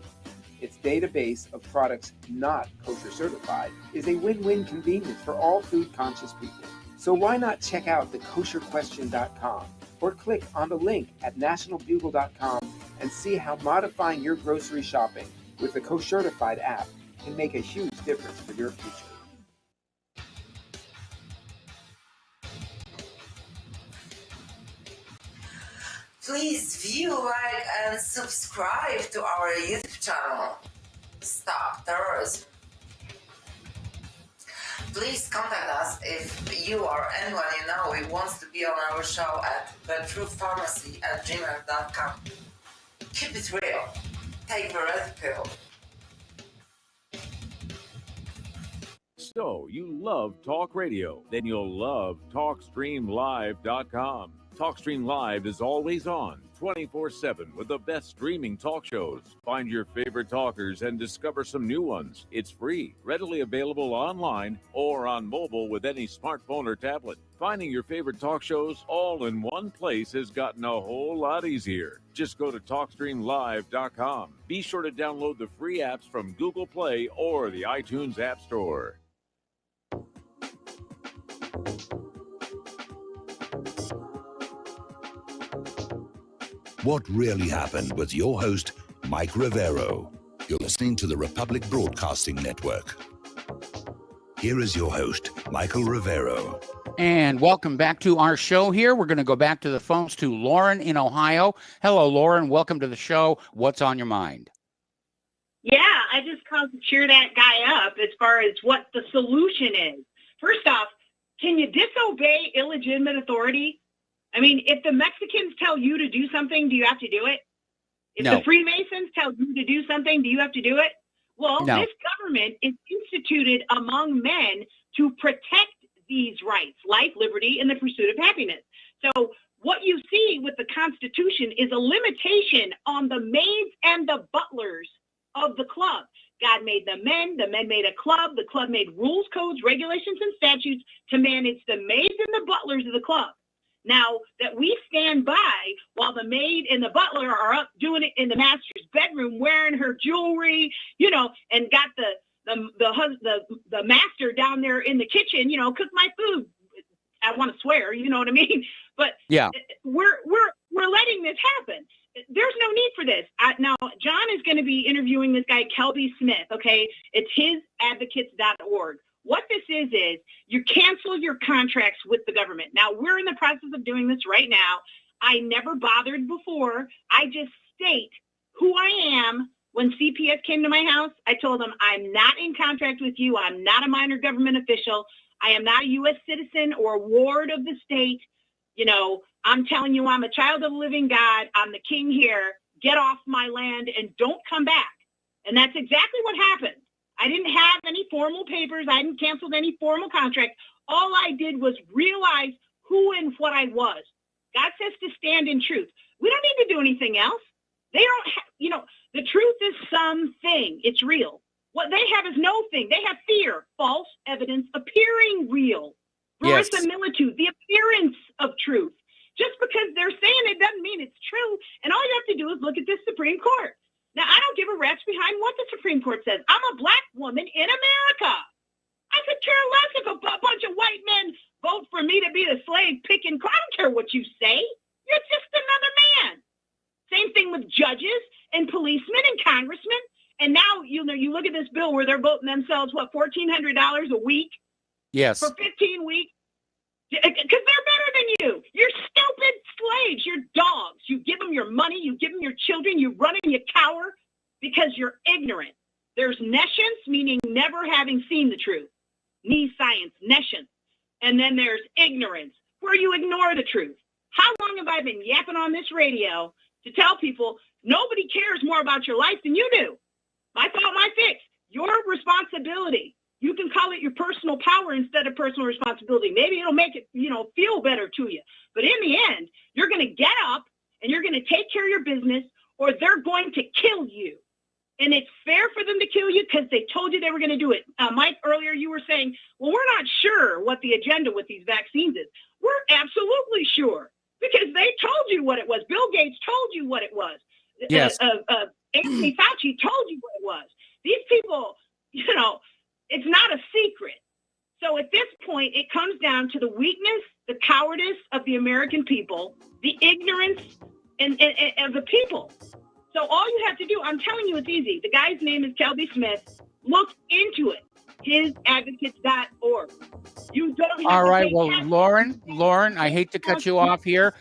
S15: Its database of products not kosher certified is a win-win convenience for all food-conscious people. So why not check out the kosherquestion.com or click on the link at nationalbugle.com and see how modifying your grocery shopping with the Koshertified app can make a huge difference for your future.
S10: Please view, like, and subscribe to our YouTube channel. Stop Terrorism. Please contact us if you or anyone you know who wants to be on our show at thetruthpharmacy@gmail.com. Keep it real. Take the red pill.
S6: So, you love talk radio? Then you'll love TalkStreamLive.com. TalkStream Live is always on, 24/7 with the best streaming talk shows. Find your favorite talkers and discover some new ones. It's free, readily available online or on mobile with any smartphone or tablet. Finding your favorite talk shows all in one place has gotten a whole lot easier. Just go to TalkStreamLive.com. Be sure to download the free apps from Google Play or the iTunes App Store.
S16: What Really Happened with your host, Mike Rivero. You're listening to the Republic Broadcasting Network. Here is your host, Michael Rivero.
S3: And welcome back to our show here. We're going to go back to the phones to Lauren in Ohio. Hello, Lauren. Welcome to the show. What's on your mind?
S17: Yeah, I just called to cheer that guy up as far as what the solution is. First off, can you disobey illegitimate authority? I mean, if the Mexicans tell you to do something, do you have to do it? If
S3: No.
S17: the Freemasons tell you to do something, do you have to do it? Well,
S3: No.
S17: This government is instituted among men to protect these rights, life, liberty, and the pursuit of happiness. So what you see with the Constitution is a limitation on the maids and the butlers of the club. God made the men made a club, the club made rules, codes, regulations, and statutes to manage the maids and the butlers of the club. Now that we stand by while the maid and the butler are up doing it in the master's bedroom, wearing her jewelry, and got the master down there in the kitchen, cook my food. I want to swear, you know what I mean? But
S3: yeah,
S17: we're letting this happen. There's no need for this. Now, John is going to be interviewing this guy, Kelby Smith. Okay, it's hisadvocates.org. What this is you cancel your contracts with the government. Now, we're in the process of doing this right now. I never bothered before. I just state who I am. When CPS came to my house, I told them, I'm not in contract with you. I'm not a minor government official. I am not a U.S. citizen or ward of the state. I'm telling you, I'm a child of the living God. I'm the king here. Get off my land and don't come back. And that's exactly what happened. I didn't have any formal papers. I hadn't canceled any formal contract. All I did was realize who and what I was. God says to stand in truth. We don't need to do anything else. They don't the truth is something. It's real. What they have is no thing. They have fear, false evidence appearing real.
S3: Yes.
S17: Verisimilitude, the appearance of truth. Just because they're saying it doesn't mean it's true. And all you have to do is look at the Supreme Court. Now, I don't give a rat's behind what the Supreme Court says. I'm a black woman in America. I could care less if a bunch of white men vote for me to be the slave picking. I don't care what you say. You're just another man. Same thing with judges and policemen and congressmen. And now, you look at this bill where they're voting themselves, $1,400 a week?
S3: Yes.
S17: For 15 weeks? Because they're better than you. You're stupid slaves. You're dogs. You give them your money. You give them your children. You run and you cower because you're ignorant. There's nescience, meaning never having seen the truth. Nescience, nescience. And then there's ignorance, where you ignore the truth. How long have I been yapping on this radio to tell people nobody cares more about your life than you do? My fault, my fix. Your responsibility. You can call it your personal power instead of personal responsibility. Maybe it'll make it, feel better to you. But in the end, you're going to get up and you're going to take care of your business, or they're going to kill you. And it's fair for them to kill you because they told you they were going to do it. Mike, earlier you were saying, well, we're not sure what the agenda with these vaccines is. We're absolutely sure because they told you what it was. Bill Gates told you what it was.
S3: Yes.
S17: Anthony Fauci told you what it was. These people, it's not a secret. So at this point, it comes down to the weakness, the cowardice of the American people, the ignorance and of the people. So all you have to do, I'm telling you, it's easy. The guy's name is Kelby Smith. Look into it. hisadvocates.org. You don't have
S3: All
S17: to
S3: right.
S17: pay
S3: Well,
S17: taxes.
S3: Lauren, I hate to cut you off here.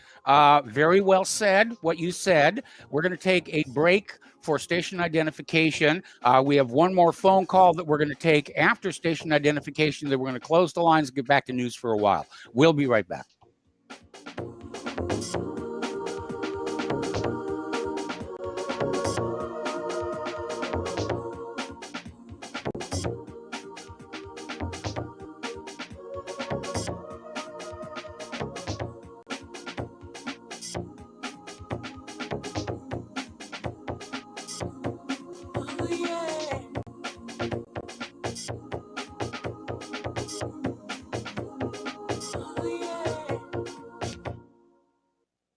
S3: Very well said, what you said. We're going to take a break for station identification. We have one more phone call that we're going to take after station identification. Then we're going to close the lines and get back to news for a while. We'll be right back.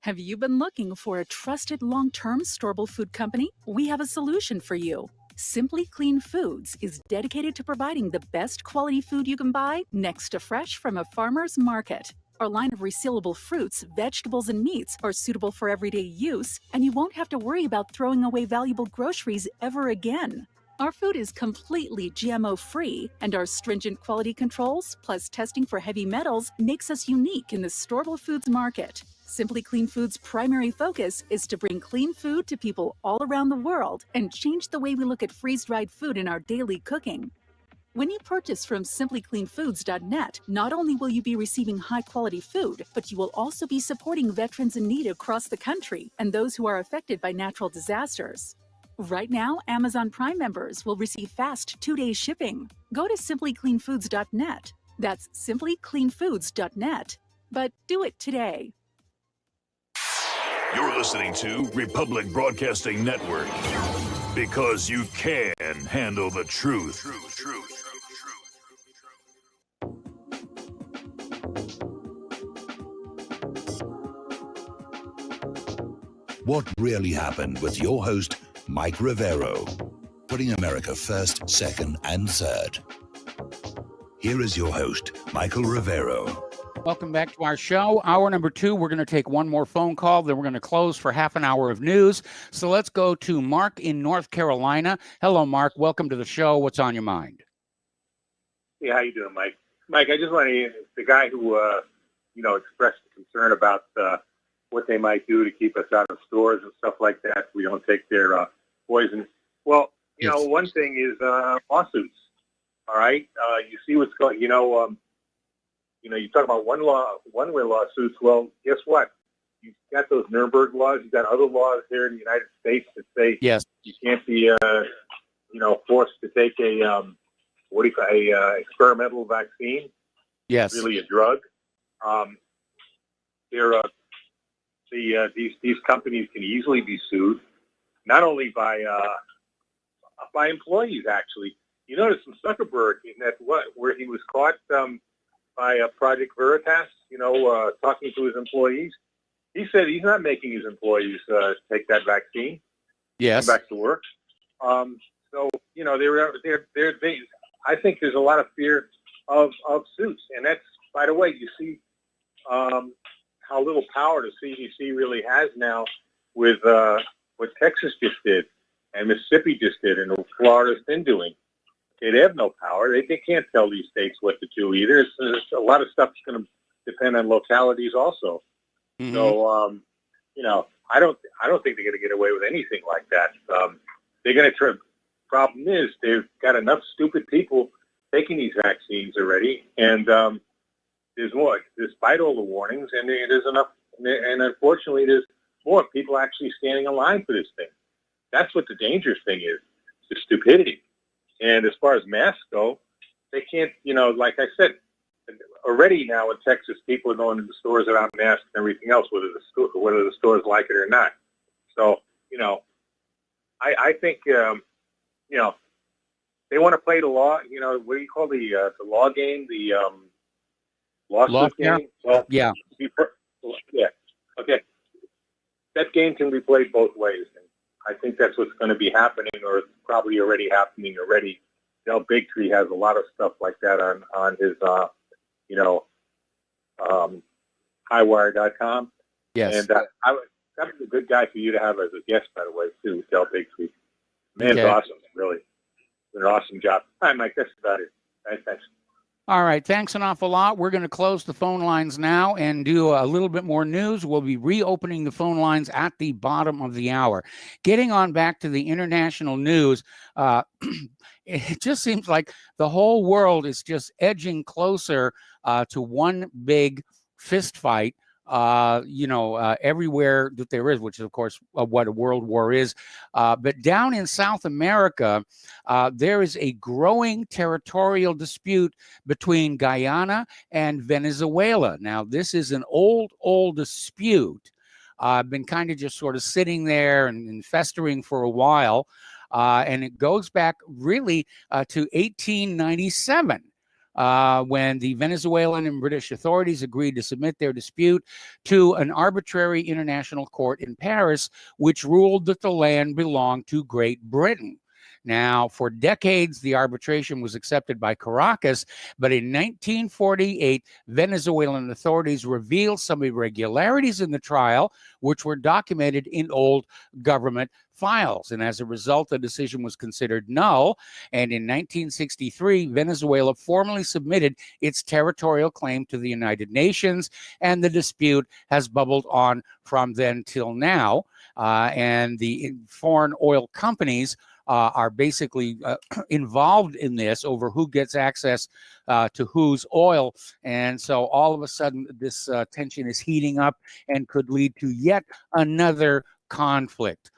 S7: Have you been looking for a trusted long-term storable food company? We have a solution for you. Simply Clean Foods is dedicated to providing the best quality food you can buy next to fresh from a farmer's market. Our line of resealable fruits, vegetables, and meats are suitable for everyday use, and you won't have to worry about throwing away valuable groceries ever again. Our food is completely GMO-free, and our stringent quality controls, plus testing for heavy metals, makes us unique in the storable foods market. Simply Clean Foods' primary focus is to bring clean food to people all around the world and change the way we look at freeze-dried food in our daily cooking. When you purchase from simplycleanfoods.net, not only will you be receiving high-quality food, but you will also be supporting veterans in need across the country and those who are affected by natural disasters. Right now, Amazon Prime members will receive fast 2-day shipping. Go to simplycleanfoods.net. That's simplycleanfoods.net. But do it today.
S18: You're listening to Republic Broadcasting Network because you can handle the truth.
S16: What really happened with your host, Mike Rivero, putting America first, second, and third. Here is your host, Michael Rivero.
S3: Welcome back to our show. Hour number 2, we're going to take one more phone call, then we're going to close for half an hour of news. So let's go to Mark in North Carolina. Hello, Mark. Welcome to the show. What's on your mind?
S19: Yeah, how you doing, Mike? Mike, I just want to, the guy who, expressed concern about what they might do to keep us out of stores and stuff like that. We don't take their poison. Well, one thing is lawsuits. All right, you see what's going. You talk about one-way lawsuits. Well, guess what? You've got those Nuremberg laws. You've got other laws here in the United States that say you can't be, forced to take a experimental vaccine.
S3: Yes,
S19: really a drug. These companies can easily be sued, not only by employees. Actually, you notice from Zuckerberg in that where he was caught by Project Veritas, talking to his employees. He said he's not making his employees take that vaccine.
S3: Yes,
S19: come back to work. So I think there's a lot of fear of suits, and that's, by the way, you see how little power the CDC really has now with what Texas just did and Mississippi just did and what Florida's been doing. Okay, they have no power. They can't tell these states what to do either. It's a lot of stuff is going to depend on localities also.
S3: Mm-hmm.
S19: So, I don't think they're going to get away with anything like that. They're going to try. Problem is, they've got enough stupid people taking these vaccines already, and there's more. Despite all the warnings, and there's enough, and unfortunately, there's more people actually standing in line for this thing. That's what the dangerous thing is: the stupidity. And as far as masks go, they can't. Like I said, already now in Texas, people are going into stores without masks and everything else, whether the stores like it or not. So, I think. They want to play the law. What do you call the law game? The lawsuit game. Well,
S3: yeah.
S19: Yeah. Okay. That game can be played both ways, and I think that's what's going to be happening, or it's probably already happening already. Del Bigtree has a lot of stuff like that on his, highwire.com.
S3: Yes.
S19: And that was a good guy for you to have as a guest, by the way, too, Del Bigtree. Man's awesome, really. Did an awesome job. All right, Mike, that's about it. All right, thanks.
S3: All right, thanks an awful lot. We're going to close the phone lines now and do a little bit more news. We'll be reopening the phone lines at the bottom of the hour. Getting on back to the international news, it just seems like the whole world is just edging closer to one big fist fight. Everywhere that there is, which is, of course, what a world war is. But down in South America, there is a growing territorial dispute between Guyana and Venezuela. Now, this is an old dispute. Been kind of just sort of sitting there and festering for a while. And it goes back really to 1897. when the Venezuelan and British authorities agreed to submit their dispute to an arbitrary international court in Paris, which ruled that the land belonged to Great Britain. Now, for decades, the arbitration was accepted by Caracas, but in 1948, Venezuelan authorities revealed some irregularities in the trial, which were documented in old government files. And as a result, the decision was considered null. And in 1963, Venezuela formally submitted its territorial claim to the United Nations, and the dispute has bubbled on from then till now. And the foreign oil companies are basically involved in this over who gets access to whose oil. And so all of a sudden, this tension is heating up and could lead to yet another conflict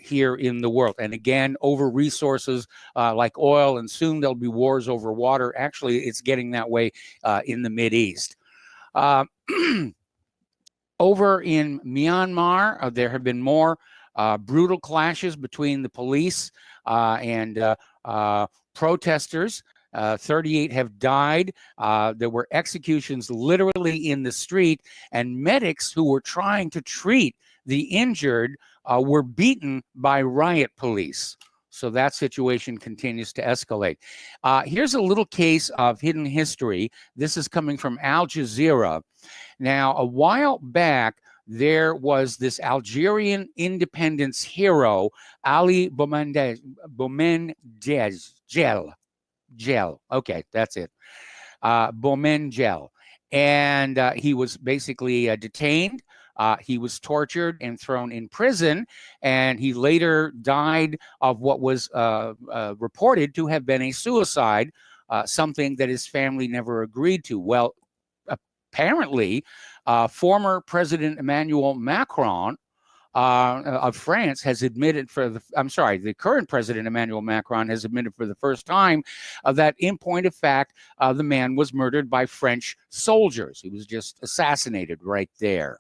S3: here in the world. And again, over resources like oil, and soon there'll be wars over water. Actually, it's getting that way in the Mideast. Over in Myanmar, there have been more brutal clashes between the police and protesters. 38 have died. There were executions literally in the street, and medics who were trying to treat the injured were beaten by riot police. So that situation continues to escalate. Here's a little case of hidden history. This is coming from Al Jazeera. Now, a while back, there was this Algerian independence hero, Ali Boumendjel. Okay, that's it. Boumendjel. And he was basically detained. He was tortured and thrown in prison, and he later died of what was reported to have been a suicide, something that his family never agreed to. Well, apparently, former President Emmanuel Macron of France has admitted the current President Emmanuel Macron has admitted for the first time that in point of fact, the man was murdered by French soldiers. He was just assassinated right there.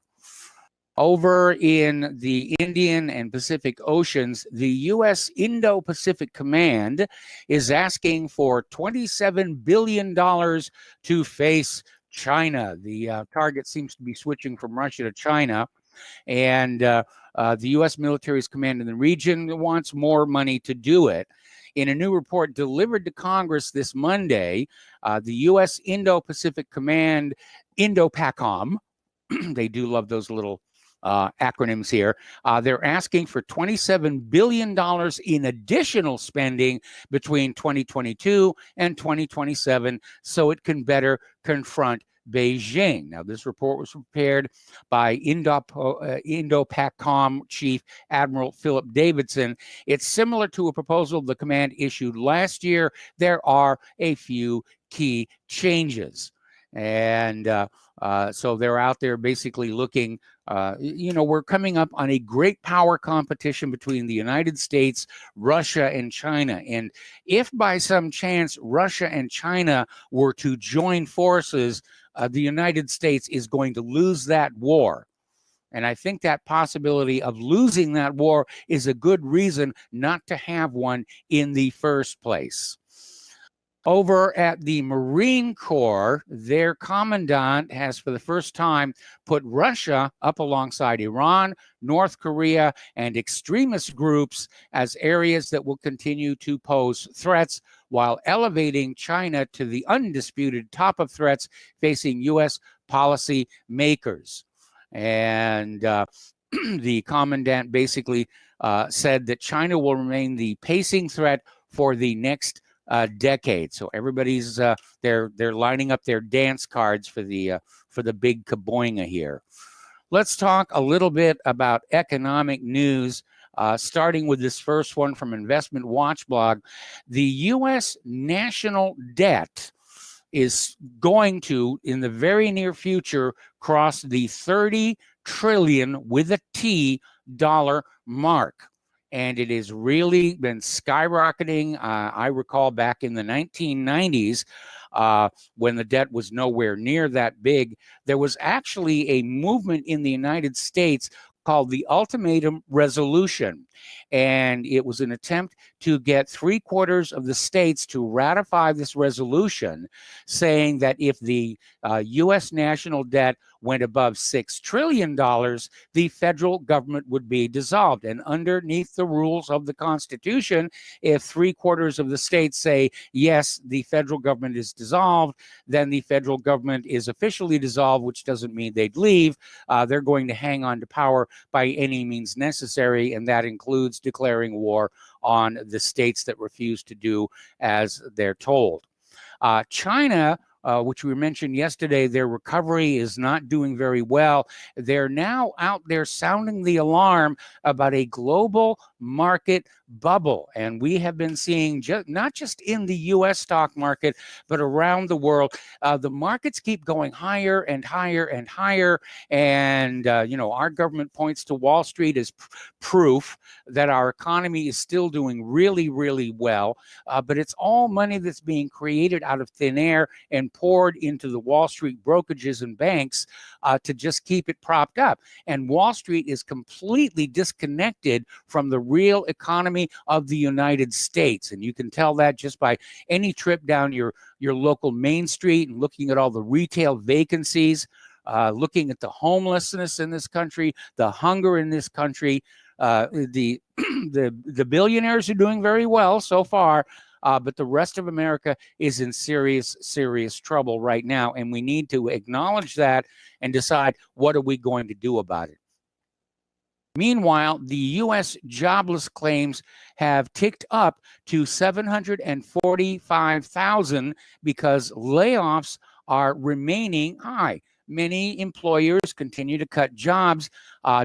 S3: Over in the Indian and Pacific Oceans, the U.S. Indo-Pacific Command is asking for $27 billion to face China. The target seems to be switching from Russia to China, and the U.S. military's command in the region wants more money to do it. In a new report delivered to Congress this Monday, the U.S. Indo-Pacific Command, INDOPACOM, they do love those little acronyms here. They're asking for $27 billion in additional spending between 2022 and 2027 so it can better confront Beijing. Now, this report was prepared by INDOPACOM Chief Admiral Philip Davidson. It's similar to a proposal the command issued last year. There are a few key changes. And so they're out there basically looking, we're coming up on a great power competition between the United States, Russia, and China. And if by some chance Russia and China were to join forces, the United States is going to lose that war. And I think that possibility of losing that war is a good reason not to have one in the first place. Over at the Marine Corps, their commandant has for the first time put Russia up alongside Iran, North Korea, and extremist groups as areas that will continue to pose threats, while elevating China to the undisputed top of threats facing U.S. policy makers. And the commandant basically said that China will remain the pacing threat for the next decade. So everybody's they're lining up their dance cards for the big kaboinga here. Let's talk a little bit about economic news, starting with this first one from Investment Watch blog. The U.S. national debt is going to, in the very near future, cross the 30 trillion with a T dollar mark. And it has really been skyrocketing. I recall back in the 1990s, when the debt was nowhere near that big, there was actually a movement in the United States called the Ultimatum Resolution. And it was an attempt to get 3/4 of the states to ratify this resolution saying that if the U.S. national debt went above $6 trillion, the federal government would be dissolved. And underneath the rules of the Constitution, if 3/4 of the states say, yes, the federal government is dissolved, then the federal government is officially dissolved, which doesn't mean they'd leave. They're going to hang on to power by any means necessary, and that includes declaring war on the states that refuse to do as they're told. China, which we mentioned yesterday, their recovery is not doing very well. They're now out there sounding the alarm about a global market bubble. And we have been seeing, not just in the U.S. stock market, but around the world, the markets keep going higher and higher and higher. And, our government points to Wall Street as proof that our economy is still doing really, really well. But it's all money that's being created out of thin air and poured into the Wall Street brokerages and banks to just keep it propped up. And Wall Street is completely disconnected from the real economy of the United States. And you can tell that just by any trip down your local Main Street and looking at all the retail vacancies, looking at the homelessness in this country, the hunger in this country. The billionaires are doing very well so far, but the rest of America is in serious, serious trouble right now. And we need to acknowledge that and decide, what are we going to do about it? Meanwhile, the U.S. jobless claims have ticked up to 745,000 because layoffs are remaining high. Many employers continue to cut jobs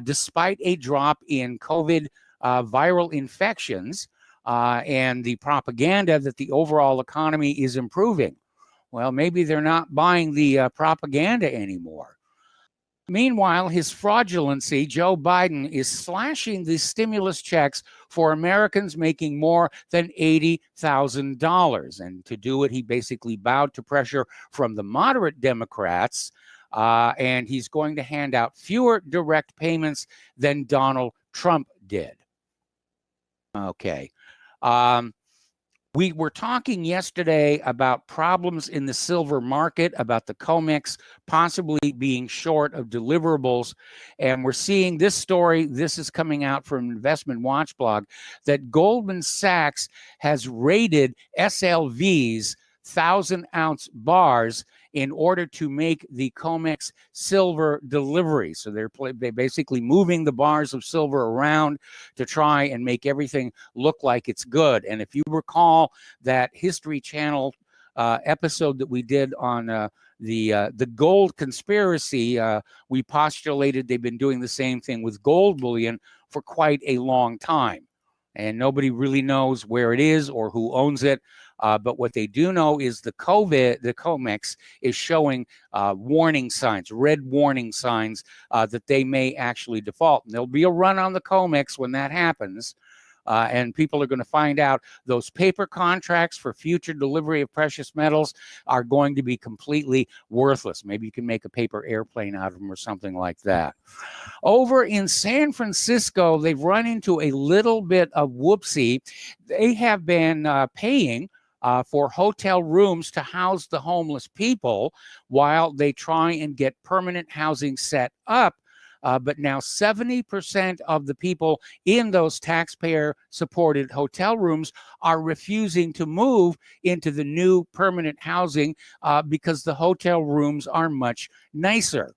S3: despite a drop in COVID viral infections and the propaganda that the overall economy is improving. Well, maybe they're not buying the propaganda anymore. Meanwhile, his fraudulency, Joe Biden, is slashing the stimulus checks for Americans making more than $80,000. And to do it, he basically bowed to pressure from the moderate Democrats, and he's going to hand out fewer direct payments than Donald Trump did. Okay. We were talking yesterday about problems in the silver market, about the COMEX possibly being short of deliverables. And we're seeing this story, this is coming out from Investment Watch blog, that Goldman Sachs has raided SLV's 1,000-ounce bars in order to make the COMEX silver delivery. So they're basically moving the bars of silver around to try and make everything look like it's good. And if you recall that History Channel episode that we did on the gold conspiracy, we postulated they've been doing the same thing with gold bullion for quite a long time. And nobody really knows where it is or who owns it. But what they do know is the COMEX is showing warning signs, red warning signs that they may actually default. And there'll be a run on the COMEX when that happens. And people are going to find out those paper contracts for future delivery of precious metals are going to be completely worthless. Maybe you can make a paper airplane out of them or something like that. Over in San Francisco, they've run into a little bit of whoopsie. They have been paying for hotel rooms to house the homeless people while they try and get permanent housing set up. But now 70% of the people in those taxpayer-supported hotel rooms are refusing to move into the new permanent housing because the hotel rooms are much nicer.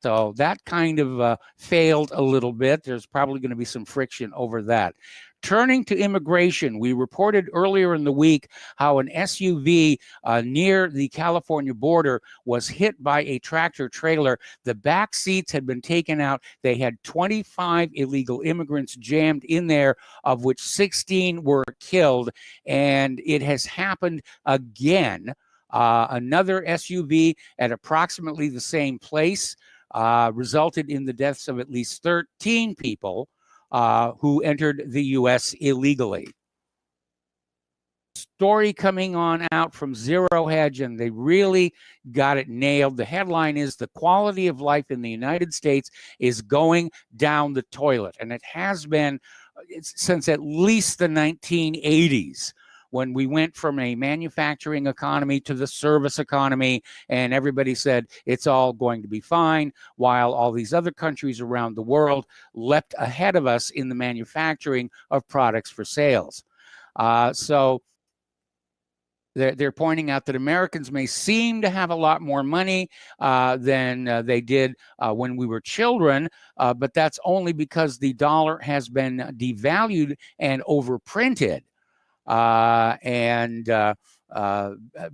S3: So that kind of failed a little bit. There's probably going to be some friction over that. Turning to immigration, we reported earlier in the week how an SUV near the California border was hit by a tractor trailer. The back seats had been taken out. They had 25 illegal immigrants jammed in there, of which 16 were killed. And it has happened again. Another SUV at approximately the same place resulted in the deaths of at least 13 people who entered the U.S. illegally. Story coming on out from Zero Hedge, and they really got it nailed. The headline is, the quality of life in the United States is going down the toilet. And it has been since at least the 1980s, when we went from a manufacturing economy to the service economy, and everybody said it's all going to be fine, while all these other countries around the world leapt ahead of us in the manufacturing of products for sales. So they're pointing out that Americans may seem to have a lot more money than they did when we were children, but that's only because the dollar has been devalued and overprinted.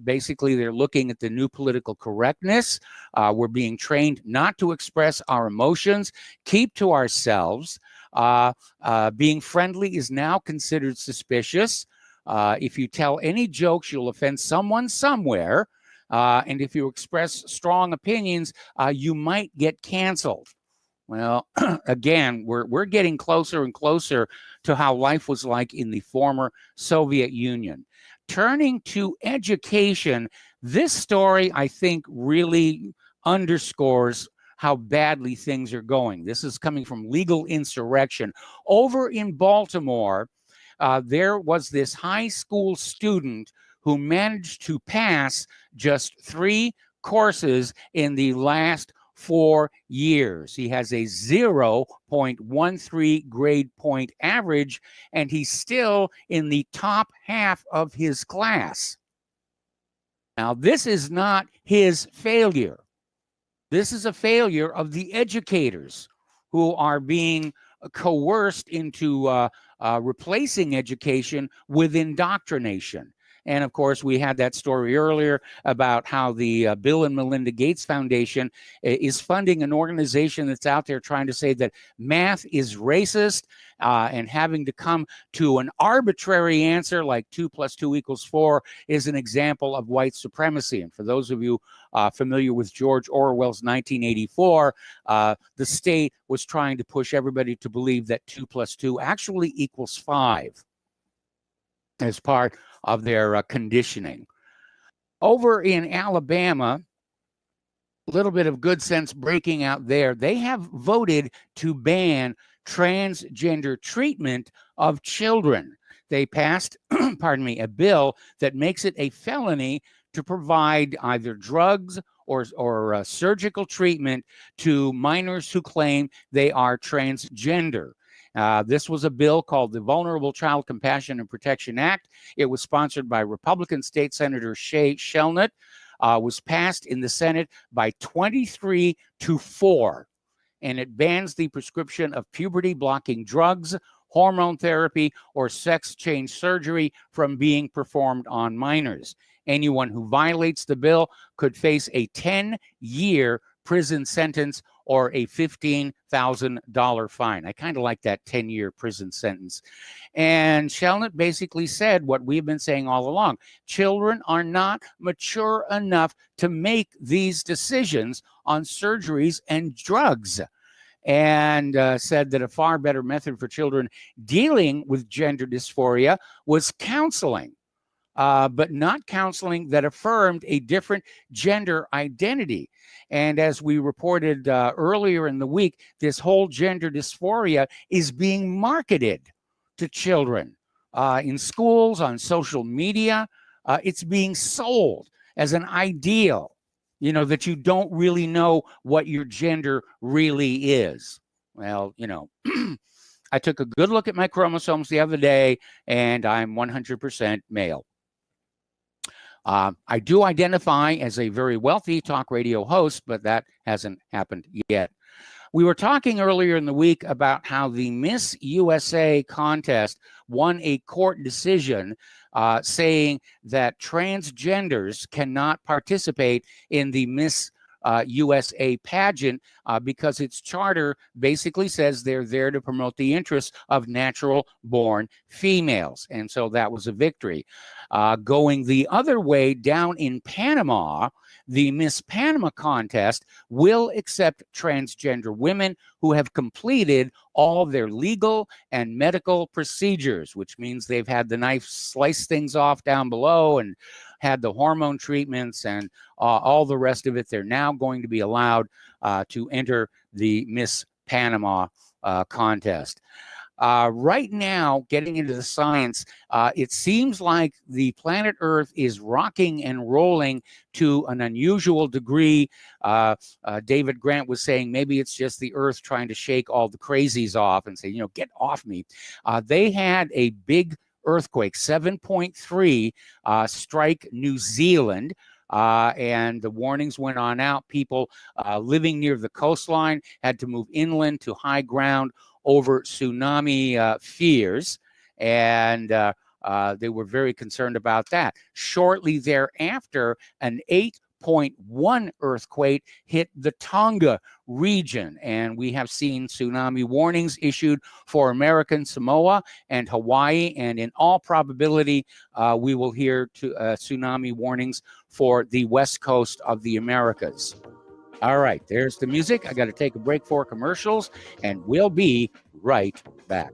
S3: Basically, they're looking at the new political correctness. We're being trained not to express our emotions, keep to ourselves. Being friendly is now considered suspicious. If you tell any jokes, you'll offend someone somewhere. And if you express strong opinions, you might get canceled. Well, again, we're getting closer and closer to how life was like in the former Soviet Union. Turning to education, this story, I think, really underscores how badly things are going. This is coming from Legal Insurrection. Over in Baltimore, there was this high school student who managed to pass just 3 courses in the last 4 years. He has a 0.13 grade point average, and he's still in the top half of his class. Now, this is not his failure. This is a failure of the educators who are being coerced into replacing education with indoctrination. And of course, we had that story earlier about how the Bill and Melinda Gates Foundation is funding an organization that's out there trying to say that math is racist, and having to come to an arbitrary answer like 2 + 2 = 4 is an example of white supremacy. And for those of you familiar with George Orwell's 1984, the state was trying to push everybody to believe that 2 + 2 actually equals 5 as part of their conditioning. Over in Alabama, a little bit of good sense breaking out there. They have voted to ban transgender treatment of children. They passed, pardon me, a bill that makes it a felony to provide either drugs or surgical treatment to minors who claim they are transgender. This was a bill called the Vulnerable Child Compassion and Protection Act. It was sponsored by Republican State Senator Shay Shelnut. Was passed in the Senate by 23-4, and it bans the prescription of puberty-blocking drugs, hormone therapy, or sex change surgery from being performed on minors. Anyone who violates the bill could face a 10-year prison sentence or a $15,000 fine. I kind of like that 10-year prison sentence. And Shelnut basically said what we've been saying all along. Children are not mature enough to make these decisions on surgeries and drugs. And said that a far better method for children dealing with gender dysphoria was counseling. But not counseling that affirmed a different gender identity. And as we reported earlier in the week, this whole gender dysphoria is being marketed to children in schools, on social media. It's being sold as an ideal, that you don't really know what your gender really is. Well, I took a good look at my chromosomes the other day, and I'm 100% male. I do identify as a very wealthy talk radio host, but that hasn't happened yet. We were talking earlier in the week about how the Miss USA contest won a court decision saying that transgenders cannot participate in the Miss USA pageant because its charter basically says they're there to promote the interests of natural born females. And so that was a victory. Going the other way, down in Panama, the Miss Panama contest will accept transgender women who have completed all their legal and medical procedures, which means they've had the knife slice things off down below and had the hormone treatments and all the rest of it. They're now going to be allowed to enter the Miss Panama contest. Right now, getting into the science, it seems like the planet Earth is rocking and rolling to an unusual degree. David Grant was saying maybe it's just the Earth trying to shake all the crazies off and say, get off me. They had a big earthquake, 7.3, strike New Zealand. And the warnings went on out. People living near the coastline had to move inland to high ground over tsunami fears, and they were very concerned about that. Shortly thereafter, an 8.1 earthquake hit the Tonga region, and we have seen tsunami warnings issued for American Samoa and Hawaii, and in all probability, we will hear tsunami warnings for the west coast of the Americas. All right, there's the music. I got to take a break for commercials, and we'll be right back.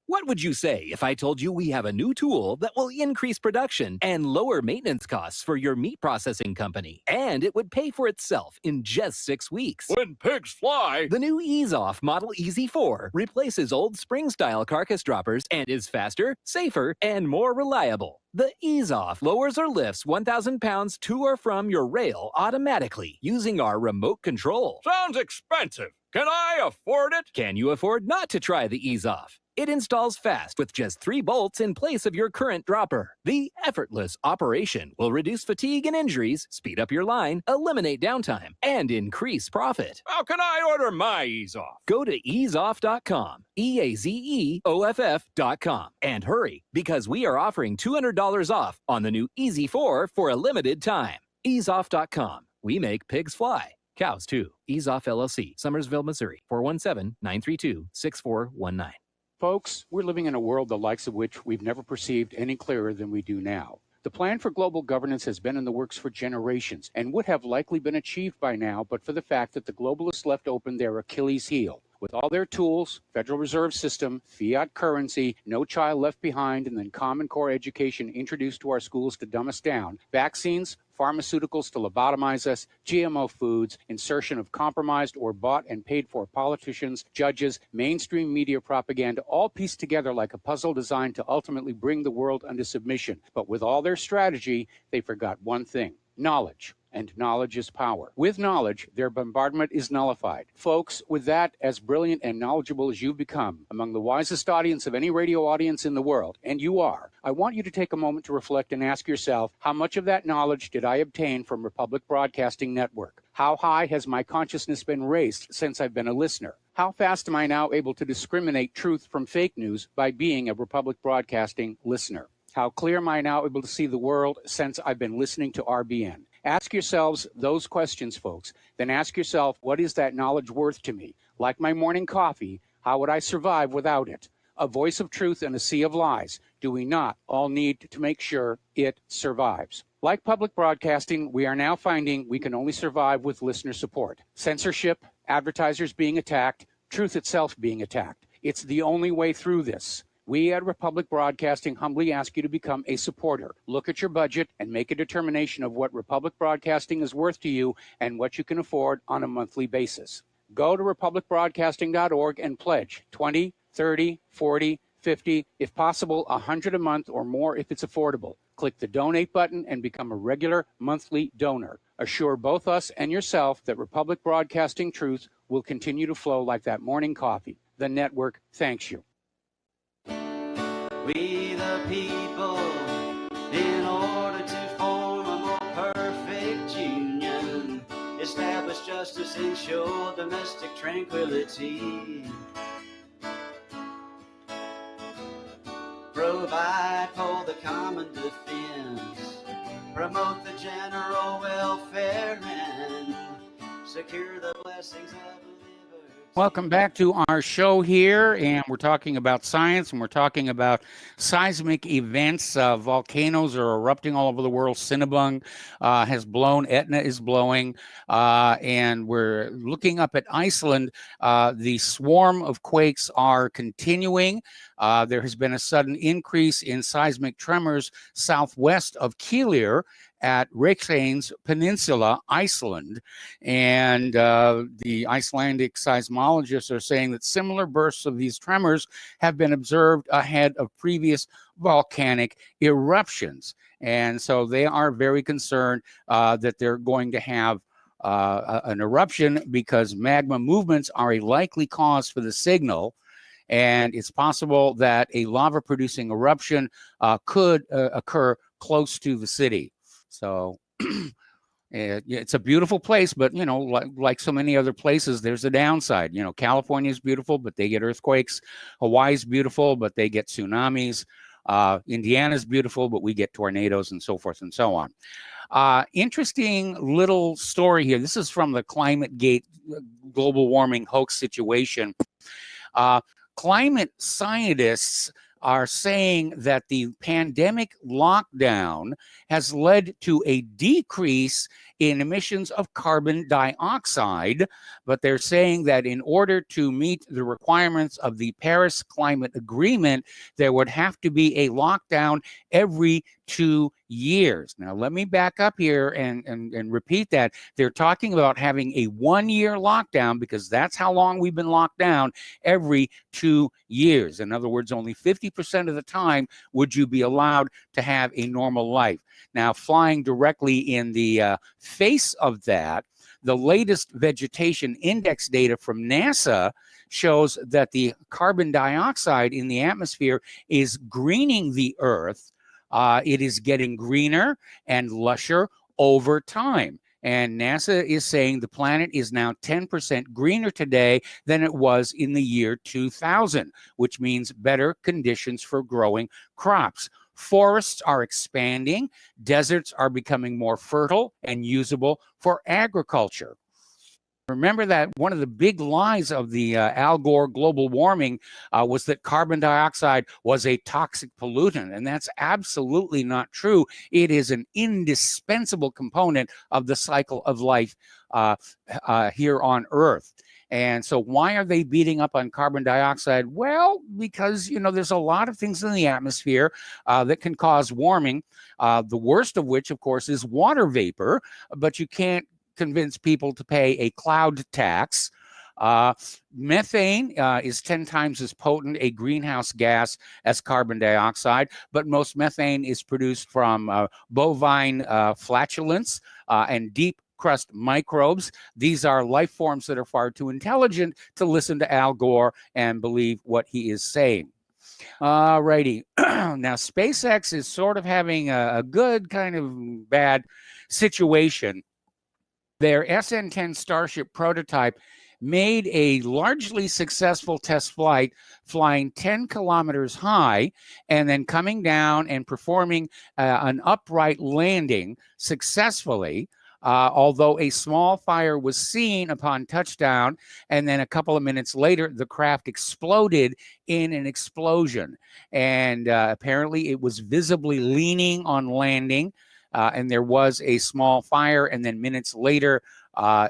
S20: What would you say if I told you we have a new tool that will increase production and lower maintenance costs for your meat processing company? And it would pay for itself in just 6 weeks.
S18: When pigs fly!
S20: The new Ease Off Model Easy 4 replaces old spring-style carcass droppers and is faster, safer, and more reliable. The Ease Off lowers or lifts 1,000 pounds to or from your rail automatically using our remote control.
S18: Sounds expensive. Can I afford it?
S20: Can you afford not to try the Ease Off? It installs fast with just 3 bolts in place of your current dropper. The effortless operation will reduce fatigue and injuries, speed up your line, eliminate downtime, and increase profit.
S18: How can I order my Ease Off?
S20: Go to easeoff.com, EAZEOFF.com, and hurry, because we are offering $200 off on the new Easy 4 for a limited time. Easeoff.com. We make pigs fly. Cows, too. Ease Off LLC, Summersville, Missouri, 417-932-6419.
S3: Folks, we're living in a world the likes of which we've never perceived any clearer than we do now. The plan for global governance has been in the works for generations and would have likely been achieved by now, but for the fact that the globalists left open their Achilles heel. With all their tools, Federal Reserve System, fiat currency, no child left behind, and then Common Core education introduced to our schools to dumb us down, vaccines, pharmaceuticals to lobotomize us, GMO foods, insertion of compromised or bought and paid for politicians, judges, mainstream media propaganda, all pieced together like a puzzle designed to ultimately bring the world under submission. But with all their strategy, they forgot one thing: knowledge. And knowledge is power. With knowledge, their bombardment is nullified. Folks, with that, as brilliant and knowledgeable as you've become, among the wisest audience of any radio audience in the world, and you are, I want you to take a moment to reflect and ask yourself, how much of that knowledge did I obtain from Republic Broadcasting Network? How high has my consciousness been raised since I've been a listener? How fast am I now able to discriminate truth from fake news by being a Republic Broadcasting listener? How clear am I now able to see the world since I've been listening to RBN? Ask yourselves those questions, folks. Then ask yourself, what is that knowledge worth to me? Like my morning coffee, how would I survive without it? A voice of truth in a sea of lies. Do we not all need to make sure it survives? Like public broadcasting, we are now finding we can only survive with listener support. Censorship, advertisers being attacked, truth itself being attacked. It's the only way through this. We at Republic Broadcasting humbly ask you to become a supporter. Look at your budget and make a determination of what Republic Broadcasting is worth to you and what you can afford on a monthly basis. Go to republicbroadcasting.org and pledge $20, $30, $40, $50, if possible, $100 a month or more if it's affordable. Click the donate button and become a regular monthly donor. Assure both us and yourself that Republic Broadcasting truth will continue to flow like that morning coffee. The network thanks you.
S5: We the people, in order to form a more perfect union, establish justice, ensure domestic tranquility, provide for the common defense, promote the general welfare, and secure the blessings of liberty.
S3: Welcome back to our show here, and we're talking about science, and we're talking about seismic events. Volcanoes are erupting all over the world. Cinnabung has blown, Etna is blowing, and we're looking up at Iceland. The swarm of quakes are continuing. There has been a sudden increase in seismic tremors southwest of Keilir at Reykjanes Peninsula, Iceland. And the Icelandic seismologists are saying that similar bursts of these tremors have been observed ahead of previous volcanic eruptions. And so they are very concerned that they're going to have an eruption because magma movements are a likely cause for the signal. And it's possible that a lava-producing eruption could occur close to the city. So it's a beautiful place, but, you know, like so many other places, there's a downside. You know, California is beautiful, but they get earthquakes. Hawaii's beautiful, but they get tsunamis. Indiana's beautiful, but we get tornadoes and so forth and so on. Interesting little story here. This is from the ClimateGate global warming hoax situation. Climate scientists are saying that the pandemic lockdown has led to a decrease in emissions of carbon dioxide, but they're saying that in order to meet the requirements of the Paris Climate Agreement, there would have to be a lockdown every 2 years. Now, let me back up here and repeat that. They're talking about having a 1-year lockdown because that's how long we've been locked down, every 2 years. In other words, only 50% of the time would you be allowed to have a normal life. Now, flying directly in the face of that, the latest vegetation index data from NASA shows that the carbon dioxide in the atmosphere is greening the Earth. It is getting greener and lusher over time. And NASA is saying the planet is now 10% greener today than it was in the year 2000, which means better conditions for growing crops. Forests are expanding, deserts are becoming more fertile and usable for agriculture. Remember that one of the big lies of the Al Gore global warming was that carbon dioxide was a toxic pollutant, and that's absolutely not true. It is an indispensable component of the cycle of life here on Earth. And so why are they beating up on carbon dioxide? Well, because, you know, there's a lot of things in the atmosphere that can cause warming, the worst of which, of course, is water vapor, but you can't convince people to pay a cloud tax. Methane is 10 times as potent a greenhouse gas as carbon dioxide, but most methane is produced from bovine flatulence and deep crust microbes. These are life forms that are far too intelligent to listen to Al Gore and believe what he is saying. All righty. Now, SpaceX is sort of having a good kind of bad situation. Their SN-10 Starship prototype made a largely successful test flight, flying 10 kilometers high and then coming down and performing an upright landing successfully. Although a small fire was seen upon touchdown, and then a couple of minutes later, the craft exploded in an explosion. And apparently it was visibly leaning on landing, and there was a small fire, and then minutes later,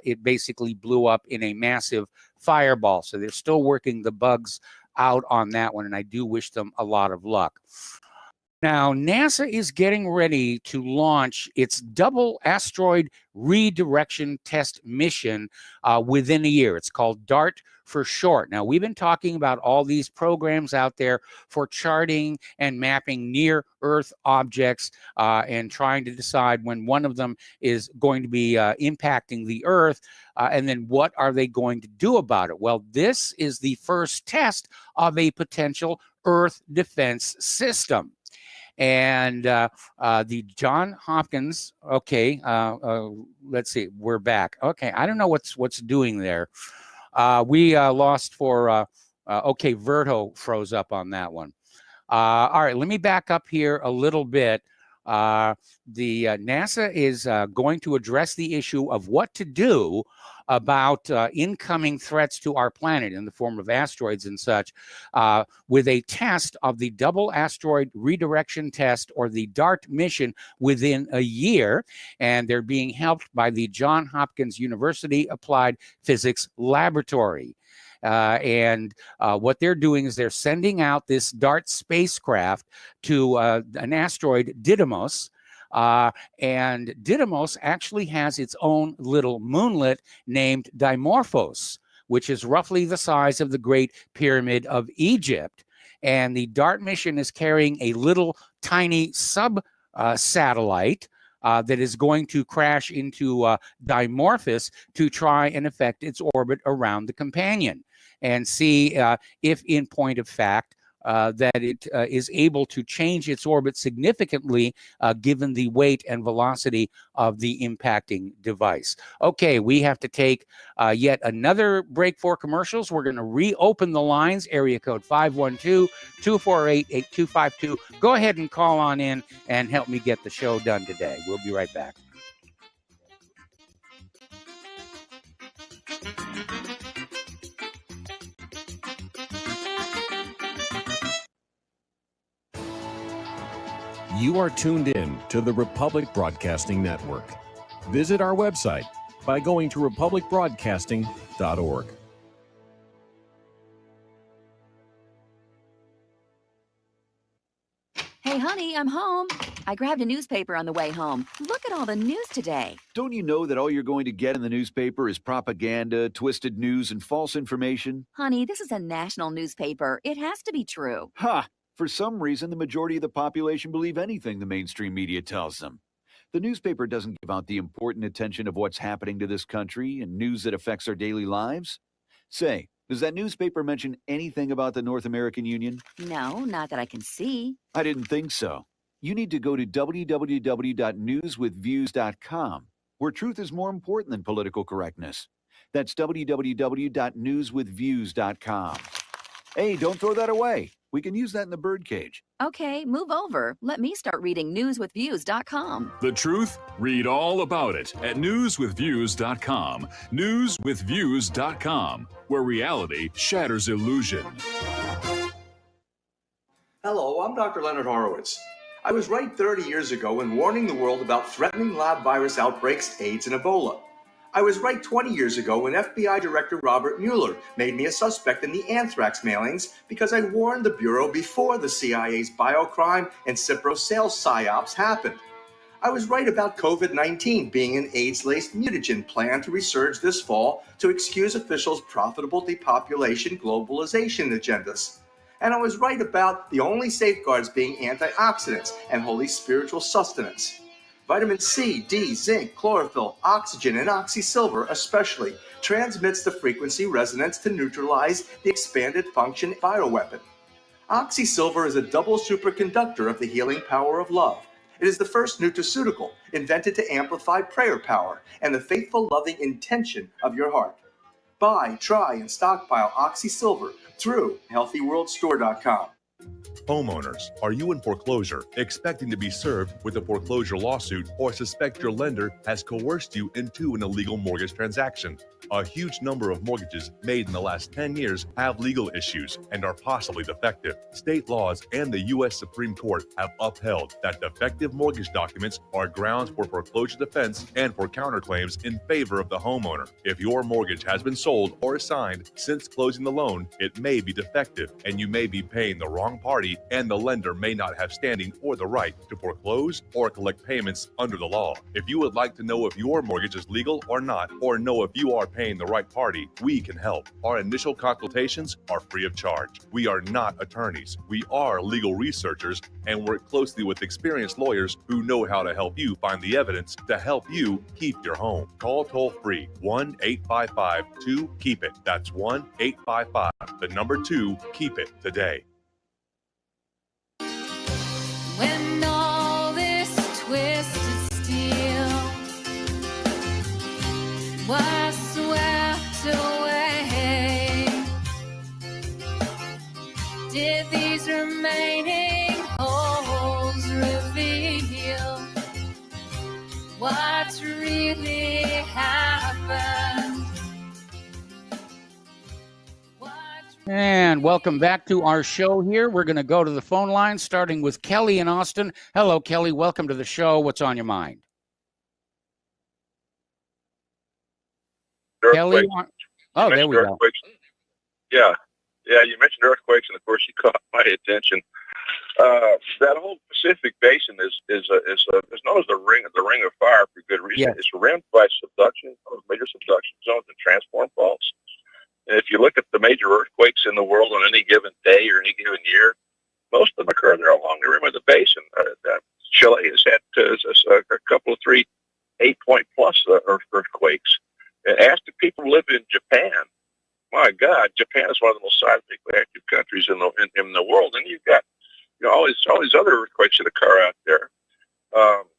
S3: it basically blew up in a massive fireball. So they're still working the bugs out on that one, and I do wish them a lot of luck. Now, NASA is getting ready to launch its double asteroid redirection test mission within a year. It's called DART for short. Now, we've been talking about all these programs out there for charting and mapping near-Earth objects and trying to decide when one of them is going to be impacting the Earth, and then what are they going to do about it? Well, this is the first test of a potential Earth defense system. And the John Hopkins, okay, let's see, we're back. Okay, I don't know what's doing there. We lost for, okay, Verto froze up on that one. All right, let me back up here a little bit. The NASA is going to address the issue of what to do about incoming threats to our planet in the form of asteroids and such, with a test of the Double Asteroid Redirection Test, or the DART mission, within a year. And they're being helped by the Johns Hopkins University Applied Physics Laboratory. And what they're doing is they're sending out this DART spacecraft to an asteroid, Didymos. And Didymos actually has its own little moonlet named Dimorphos, which is roughly the size of the Great Pyramid of Egypt. And the DART mission is carrying a little tiny sub-satellite that is going to crash into Dimorphos to try and affect its orbit around the companion, and see if, in point of fact, that it is able to change its orbit significantly given the weight and velocity of the impacting device. Okay, we have to take yet another break for commercials. We're going to reopen the lines, area code 512-248-8252. Go ahead and call on in and help me get the show done today. We'll be right back.
S21: You are tuned in to the Republic Broadcasting Network. Visit our website by going to republicbroadcasting.org.
S22: Hey, honey, I'm home. I grabbed a newspaper on the way home. Look at all the news today.
S23: Don't you know that all you're going to get in the newspaper is propaganda, twisted news, and false information?
S22: Honey, this is a national newspaper. It has to be true.
S23: Ha! For some reason, the majority of the population believe anything the mainstream media tells them. The newspaper doesn't give out the important attention of what's happening to this country and news that affects our daily lives. Say, does that newspaper mention anything about the North American Union?
S22: No, not that I can see.
S23: I didn't think so. You need to go to www.newswithviews.com, where truth is more important than political correctness. That's www.newswithviews.com. Hey, don't throw that away. We can use that in the birdcage.
S22: Okay, move over. Let me start reading newswithviews.com.
S18: The truth? Read all about it at newswithviews.com. Newswithviews.com, where reality shatters illusion.
S24: Hello, I'm Dr. Leonard Horowitz. I was right 30 years ago in warning the world about threatening lab virus outbreaks, AIDS, and Ebola. I was right 20 years ago when FBI Director Robert Mueller made me a suspect in the anthrax mailings because I warned the Bureau before the CIA's biocrime and Cipro sales psyops happened. I was right about COVID-19 being an AIDS-laced mutagen planned to resurge this fall to excuse officials' profitable depopulation globalization agendas. And I was right about the only safeguards being antioxidants and holy spiritual sustenance. Vitamin C, D, zinc, chlorophyll, oxygen, and oxysilver especially transmits the frequency resonance to neutralize the expanded function bioweapon. Oxysilver is a double superconductor of the healing power of love. It is the first nutraceutical invented to amplify prayer power and the faithful loving intention of your heart. Buy, try, and stockpile Oxysilver through HealthyWorldStore.com.
S25: Homeowners, are you in foreclosure, expecting to be served with a foreclosure lawsuit, or suspect your lender has coerced you into an illegal mortgage transaction? A huge number of mortgages made in the last 10 years have legal issues and are possibly defective. State laws and the U.S. Supreme Court have upheld that defective mortgage documents are grounds for foreclosure defense and for counterclaims in favor of the homeowner. If your mortgage has been sold or assigned since closing the loan, it may be defective and you may be paying the wrong party, and the lender may not have standing or the right to foreclose or collect payments under the law. If you would like to know if your mortgage is legal or not, or know if you are paying the right party, we can help. Our initial consultations are free of charge. We are not attorneys. We are legal researchers and work closely with experienced lawyers who know how to help you find the evidence to help you keep your home. Call toll-free 1-855-2-KEEP-IT. That's 1-855-2-KEEP-IT today.
S10: When all this twisted steel was swept away, did these remaining holes reveal
S3: And welcome back to our show here. We're going to go to the phone line, starting with Kelly in Austin. Hello, Kelly. Welcome to the show. What's on your mind? Kelly? Oh, there we go.
S1: Earthquakes. Yeah, you mentioned earthquakes, and of course, you caught my attention. That whole Pacific Basin is known as the ring of fire for good reason.
S3: Yes.
S1: It's rimmed by subduction, major subduction zones and transform faults. And if you look at the major earthquakes in the world on any given day or any given year, most of them occur there along the rim of the basin. Chile has had a couple of 8-point plus earthquakes. And ask the people who live in Japan. My God, Japan is one of the most seismically active countries in the world, and you've got all these other earthquakes that occur out there.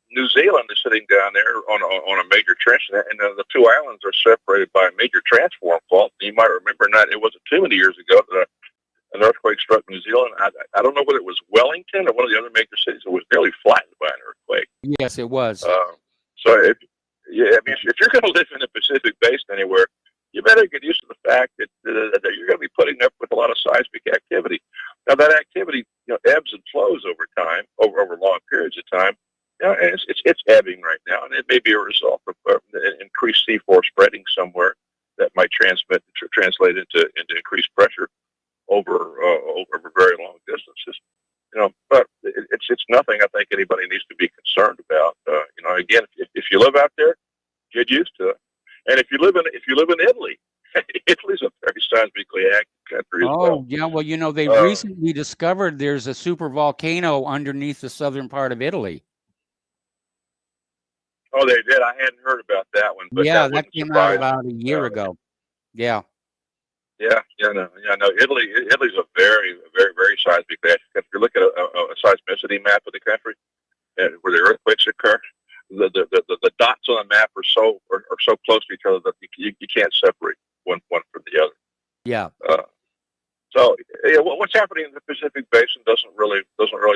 S1: New Zealand is sitting down there on a major trench, and the two islands are separated by a major transform fault. You might remember, it wasn't too many years ago that an earthquake struck New Zealand. I don't know whether it was Wellington or one of the other major cities. It was nearly flattened by an earthquake.
S3: Yes, it was.
S1: If you're going to live in the Pacific Basin anywhere, you better get used to the fact that you're going to be putting up with a lot of seismic activity. Now, that activity ebbs and flows over time, over long periods of time. And it's ebbing right now, and it may be a result of increased C4 spreading somewhere that might translate into increased pressure over very long distances. But it's nothing I think anybody needs to be concerned about. Again, if you live out there, get used to it. And if you live in Italy, Italy's a very seismically active country as well.
S3: Oh, yeah. Well, they recently discovered there's a super volcano underneath the southern part of Italy.
S1: Oh, they did. I hadn't heard about that one. But
S3: yeah, that came out about a year ago. Yeah.
S1: Yeah, no. Italy's a very, very, very seismically active country. If you look at a seismicity map of the country, and where the earthquakes occur, the dots on the map are so close to each other that you can't separate one from the other.
S3: Yeah.
S1: What's happening in the Pacific Basin doesn't really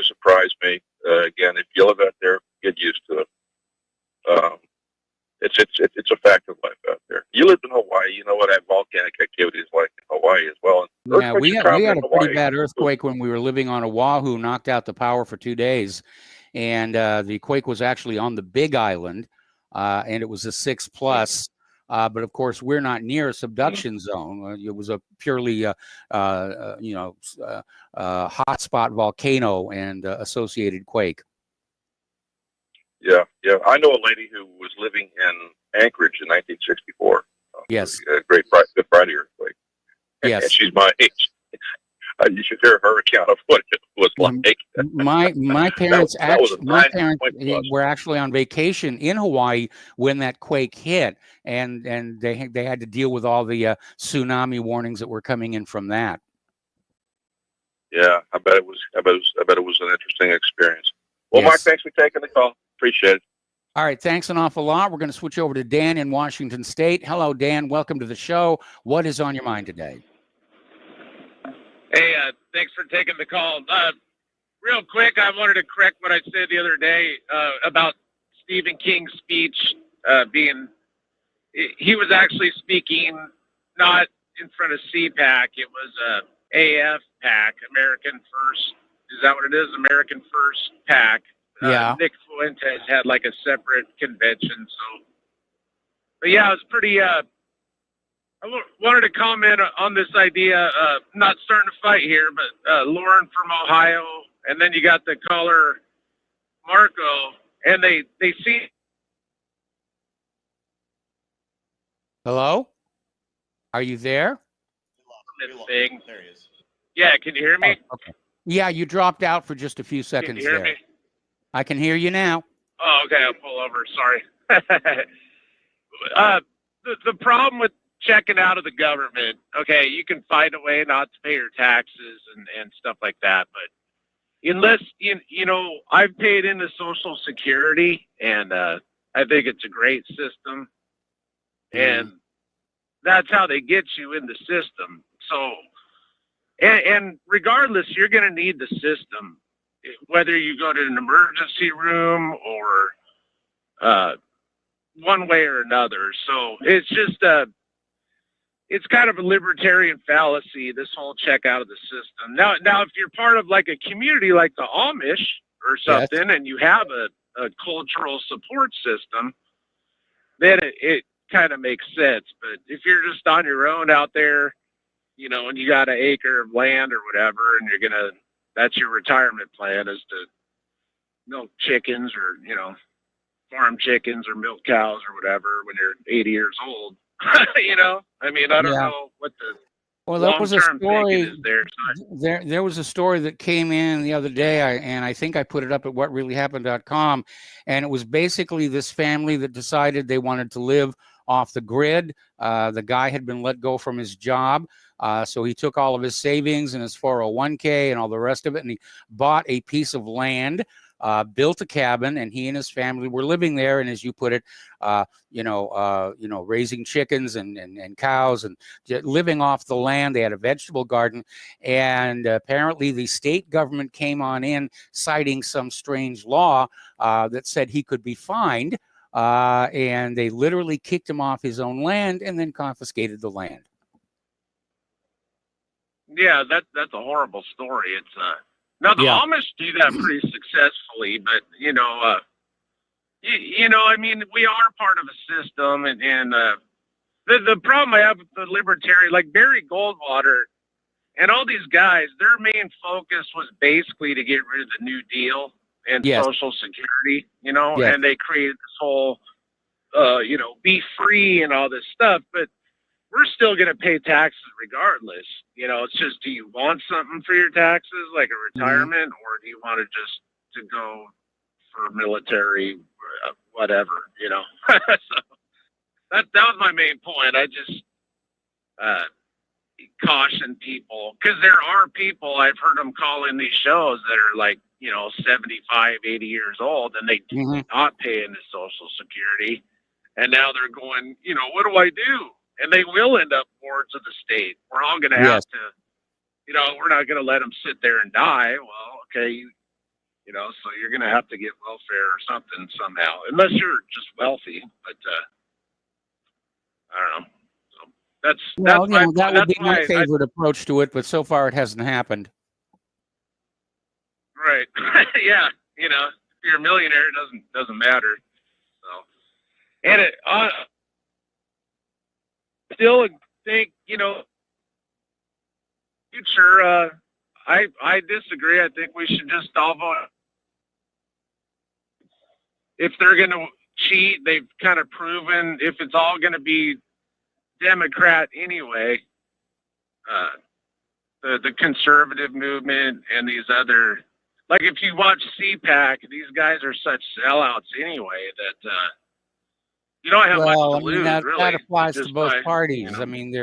S1: surprise me. Again, if you live out there, get used to it. It's a fact of life out there. You lived in Hawaii, you know what that volcanic activity is like in Hawaii as well. And
S3: yeah, we had a pretty bad earthquake when we were living on Oahu, knocked out the power for 2 days. And the quake was actually on the Big Island, and it was a 6+. But of course, we're not near a subduction zone. It was a purely, hotspot volcano and associated quake.
S1: Yeah. I know a lady who was living in Anchorage in 1964.
S3: Yes.
S1: A Good Friday earthquake.
S3: Yes.
S1: And she's my age. You should hear her account of what it was like.
S3: My parents were actually on vacation in Hawaii when that quake hit, and they had to deal with all the tsunami warnings that were coming in from that.
S1: Yeah, I bet it was an interesting experience. Well,
S3: Yes.
S1: Mike, thanks for taking the call. Appreciate it.
S3: All right, thanks an awful lot. We're going to switch over to Dan in Washington State. Hello, Dan. Welcome to the show. What is on your mind today?
S2: Hey, thanks for taking the call. Real quick, I wanted to correct what I said the other day about Stephen King's speech he was actually speaking not in front of CPAC. It was AF-PAC, American First. Is that what it is? American First PAC.
S3: Yeah.
S2: Nick Fuentes had like a separate convention. But yeah, it was pretty, I wanted to comment on this idea, not starting to fight here, but Lauren from Ohio, and then you got the caller Marco, and they see.
S3: Hello? Are you there?
S2: Thing. There he is. Yeah, can you hear me?
S3: Oh, okay. Yeah, you dropped out for just a few seconds
S2: Can you hear
S3: there.
S2: me?
S3: I can hear you now.
S2: Oh, okay, I'll pull over. Sorry. The problem with checking out of the government, okay, you can find a way not to pay your taxes and stuff like that, but unless, I've paid into Social Security, and I think it's a great system, and that's how they get you in the system. So, and regardless, you're going to need the system, whether you go to an emergency room or one way or another. So it's just it's kind of a libertarian fallacy, this whole check out of the system. Now, if you're part of like a community like the Amish or something, and you have a cultural support system, then it kind of makes sense. But if you're just on your own out there, you know, and you got an acre of land or whatever, and that's your retirement plan is to milk chickens or, you know, farm chickens or milk cows or whatever when you're 80 years old. You know, I mean, I don't know what the
S3: Well, there was a
S2: long-term
S3: story.
S2: thinking is there. So
S3: There was a story that came in the other day, and I think I put it up at whatreallyhappened.com, and it was basically this family that decided they wanted to live off the grid. The guy had been let go from his job, so he took all of his savings and his 401k and all the rest of it, and he bought a piece of land, built a cabin, and he and his family were living there. And as you put it, raising chickens and cows and living off the land. They had a vegetable garden, and apparently the state government came on in citing some strange law that said he could be fined, and they literally kicked him off his own land and then confiscated the land.
S2: yeah, that's a horrible story. It's now the Amish do that pretty successfully, but you know, I mean, we are part of a system, and the problem I have with the libertarian, like Barry Goldwater and all these guys, their main focus was basically to get rid of the New Deal and Social Security, you know, and they created this whole, be free and all this stuff, but we're still going to pay taxes regardless. You know, it's just, do you want something for your taxes, like a retirement, or do you want to just to go for military, whatever, you know? So that was my main point. I just caution people, because there are people, I've heard them call in these shows that are like, 75, 80 years old, and they do not pay into Social Security. And now they're going, what do I do? And they will end up boards of the state. We're all going to have to, we're not going to let them sit there and die. Well, okay, so you're going to have to get welfare or something somehow, unless you're just wealthy. But I don't know. So
S3: that would be my favorite approach to it, but so far it hasn't happened.
S2: Right. Yeah. If you're a millionaire, it doesn't matter. So, and it, still think, future, I disagree. I think we should just all vote. If they're going to cheat, they've kind of proven, if it's all going to be Democrat anyway, the conservative movement and these other, like if you watch CPAC, these guys are such sellouts anyway that you don't have much to lose. Really,
S3: that applies to both parties. I mean,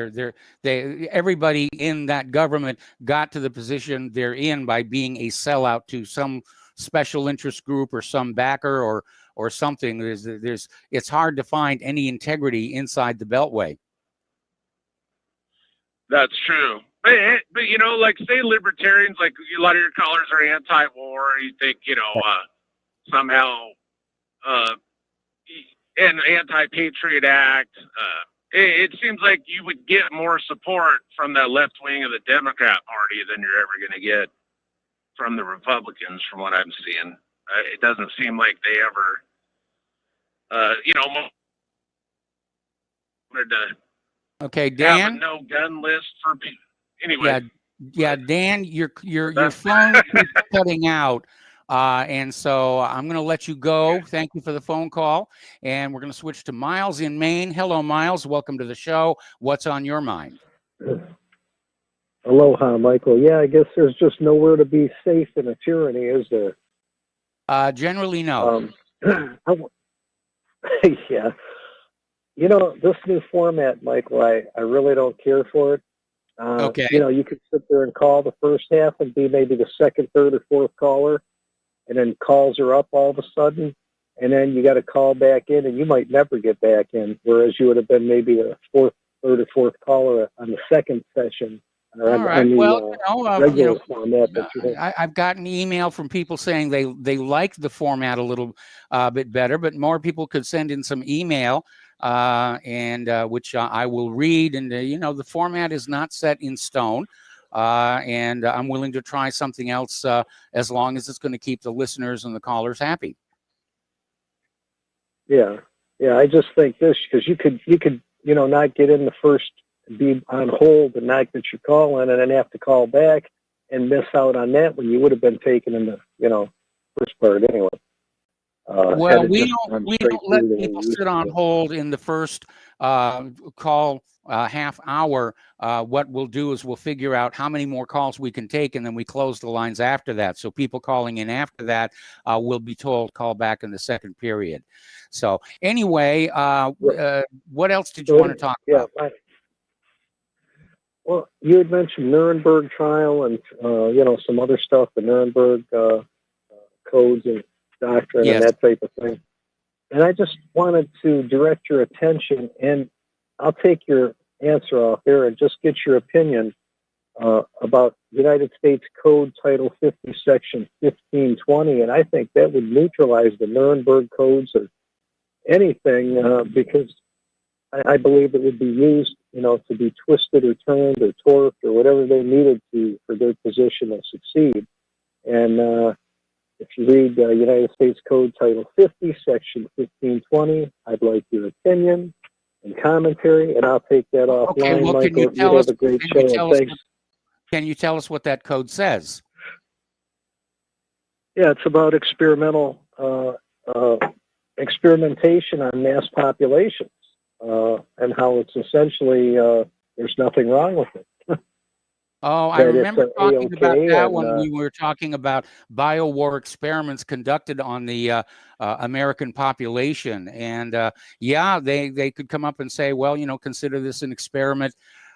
S3: everybody in that government got to the position they're in by being a sellout to some special interest group or some backer or something. It's hard to find any integrity inside the Beltway.
S2: That's true. But like say libertarians, like a lot of your callers are anti-war. You think, somehow an anti-patriot act. It seems like you would get more support from the left wing of the Democrat Party than you're ever going to get from the Republicans, from what I'm seeing. It doesn't seem like they ever, wanted to.
S3: Okay, Dan.
S2: Have a no gun list for people. Anyway.
S3: Yeah, Dan, your phone keeps cutting out, and so I'm going to let you go. Thank you for the phone call, and we're going to switch to Miles in Maine. Hello, Miles. Welcome to the show. What's on your mind?
S4: Aloha, Michael. Yeah, I guess there's just nowhere to be safe in a tyranny, is there?
S3: Generally, no.
S4: Yeah. This new format, Michael, I really don't care for it.
S3: Okay.
S4: You could sit there and call the first half and be maybe the second, third, or fourth caller, and then calls are up all of a sudden, and then you got to call back in, and you might never get back in, whereas you would have been maybe the fourth, third, or fourth caller on the second session.
S3: All right.
S4: Regular format that you have.
S3: I've gotten email from people saying they like the format a little bit better, but more people could send in some email and which I will read. And, the format is not set in stone. And I'm willing to try something else as long as it's going to keep the listeners and the callers happy.
S4: Yeah. I just think this, because you could, not get in the first, be on hold and not get your call in, and then have to call back and miss out on that when you would have been taken in the, first part anyway.
S3: Well, we don't let people sit on hold in the first call half hour. What we'll do is we'll figure out how many more calls we can take, and then we close the lines after that. So people calling in after that will be told call back in the second period. So anyway, what else did you want to talk about?
S4: Well, you had mentioned Nuremberg trial and some other stuff, the Nuremberg codes and doctrine and that type of thing. And I just wanted to direct your attention, and I'll take your answer off there and just get your opinion about United States Code Title 50, Section 1520. And I think that would neutralize the Nuremberg codes or anything because I believe it would be used, to be twisted or turned or torqued or whatever they needed to for their position to succeed. And if you read United States Code Title 50, Section 1520, I'd like your opinion and commentary, and I'll take that offline.
S3: Okay, well,
S4: Michael,
S3: can you tell us?
S4: have a great show. Thanks.
S3: Can you tell us what that code says?
S4: Yeah, it's about experimentation on mass populations, and how it's essentially there's nothing wrong with it.
S3: Oh, I remember talking about that when we were talking about biowar experiments conducted on the American population. And they could come up and say, well, consider this an experiment.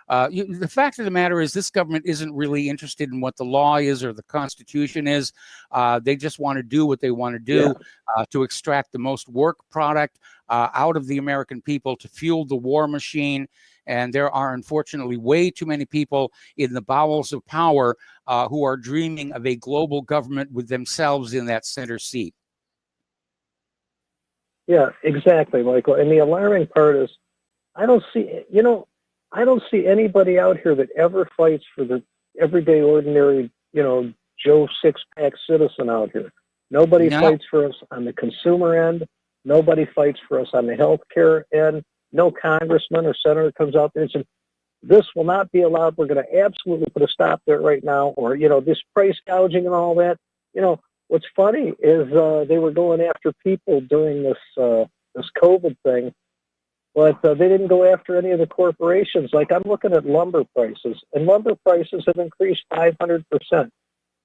S3: The fact of the matter is this government isn't really interested in what the law is or the Constitution is. They just want to do what they want to do to extract the most work product out of the American people to fuel the war machine. And there are, unfortunately, way too many people in the bowels of power who are dreaming of a global government with themselves in that center seat.
S4: Yeah, exactly, Michael. And the alarming part is I don't see anybody out here that ever fights for the everyday, ordinary, Joe six-pack citizen out here. Nobody fights for us on the consumer end. Nobody fights for us on the healthcare end. No congressman or senator comes out there and says, this will not be allowed. We're going to absolutely put a stop to it right now. Or, this price gouging and all that. What's funny is they were going after people during this COVID thing, but they didn't go after any of the corporations. Like I'm looking at lumber prices, and lumber prices have increased 500%.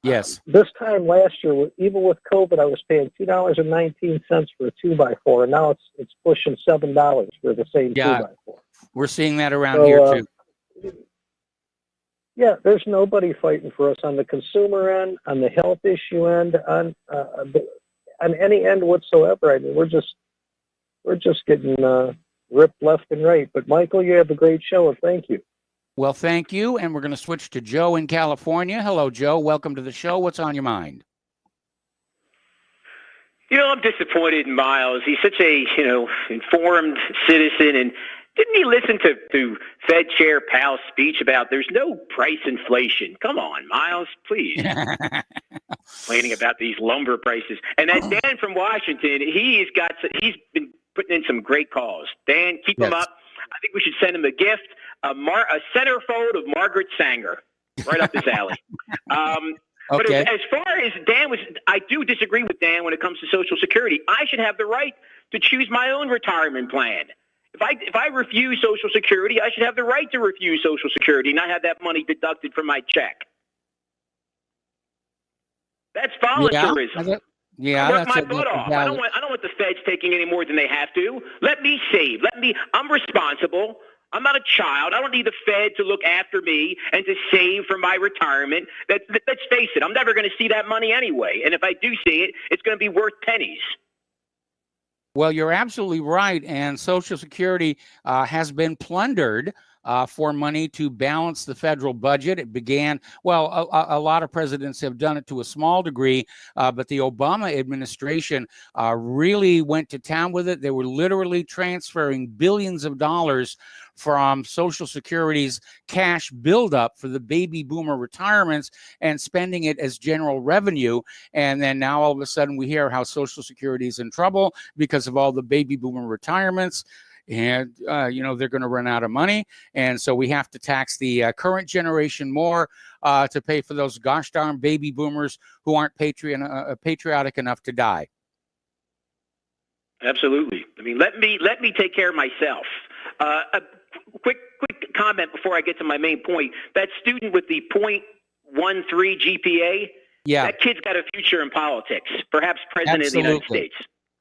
S3: Yes.
S4: This time last year, even with COVID, I was paying $2.19 for a 2x4, and now it's pushing $7 for the same 2x4.
S3: We're seeing that around here too.
S4: Yeah, there's nobody fighting for us on the consumer end, on the health issue end, on any end whatsoever. I mean, we're just getting ripped left and right. But Michael, you have a great show, and thank you.
S3: Well, thank you. And we're going to switch to Joe in California. Hello, Joe. Welcome to the show. What's on your mind?
S8: I'm disappointed in Miles. He's such a, informed citizen. And didn't he listen to Fed Chair Powell's speech about there's no price inflation? Come on, Miles, please. Complaining about these lumber prices. And that Dan from Washington, he's been putting in some great calls. Dan, keep him up. I think we should send him a gift. A centerfold of Margaret Sanger, right up his alley. But as far as Dan I do disagree with Dan when it comes to Social Security. I should have the right to choose my own retirement plan. If I refuse Social Security, I should have the right to refuse Social Security and not have that money deducted from my check. That's voluntarism. I work my butt off. I don't want the feds taking any more than they have to. Let me save. I'm responsible. I'm not a child. I don't need the Fed to look after me and to save for my retirement. Let's face it, I'm never going to see that money anyway. And if I do see it, it's going to be worth pennies.
S3: Well, you're absolutely right. And Social Security has been plundered for money to balance the federal budget. It began, well, a lot of presidents have done it to a small degree, but the Obama administration really went to town with it. They were literally transferring billions of dollars from Social Security's cash buildup for the baby boomer retirements and spending it as general revenue. And then now all of a sudden we hear how Social Security is in trouble because of all the baby boomer retirements. And, they're going to run out of money. And so we have to tax the current generation more to pay for those gosh darn baby boomers who aren't patriotic enough to die.
S8: Absolutely. I mean, let me take care of myself. A quick comment before I get to my main point. That student with the 0.13 GPA, that kid's got a future in politics, perhaps president of the United States.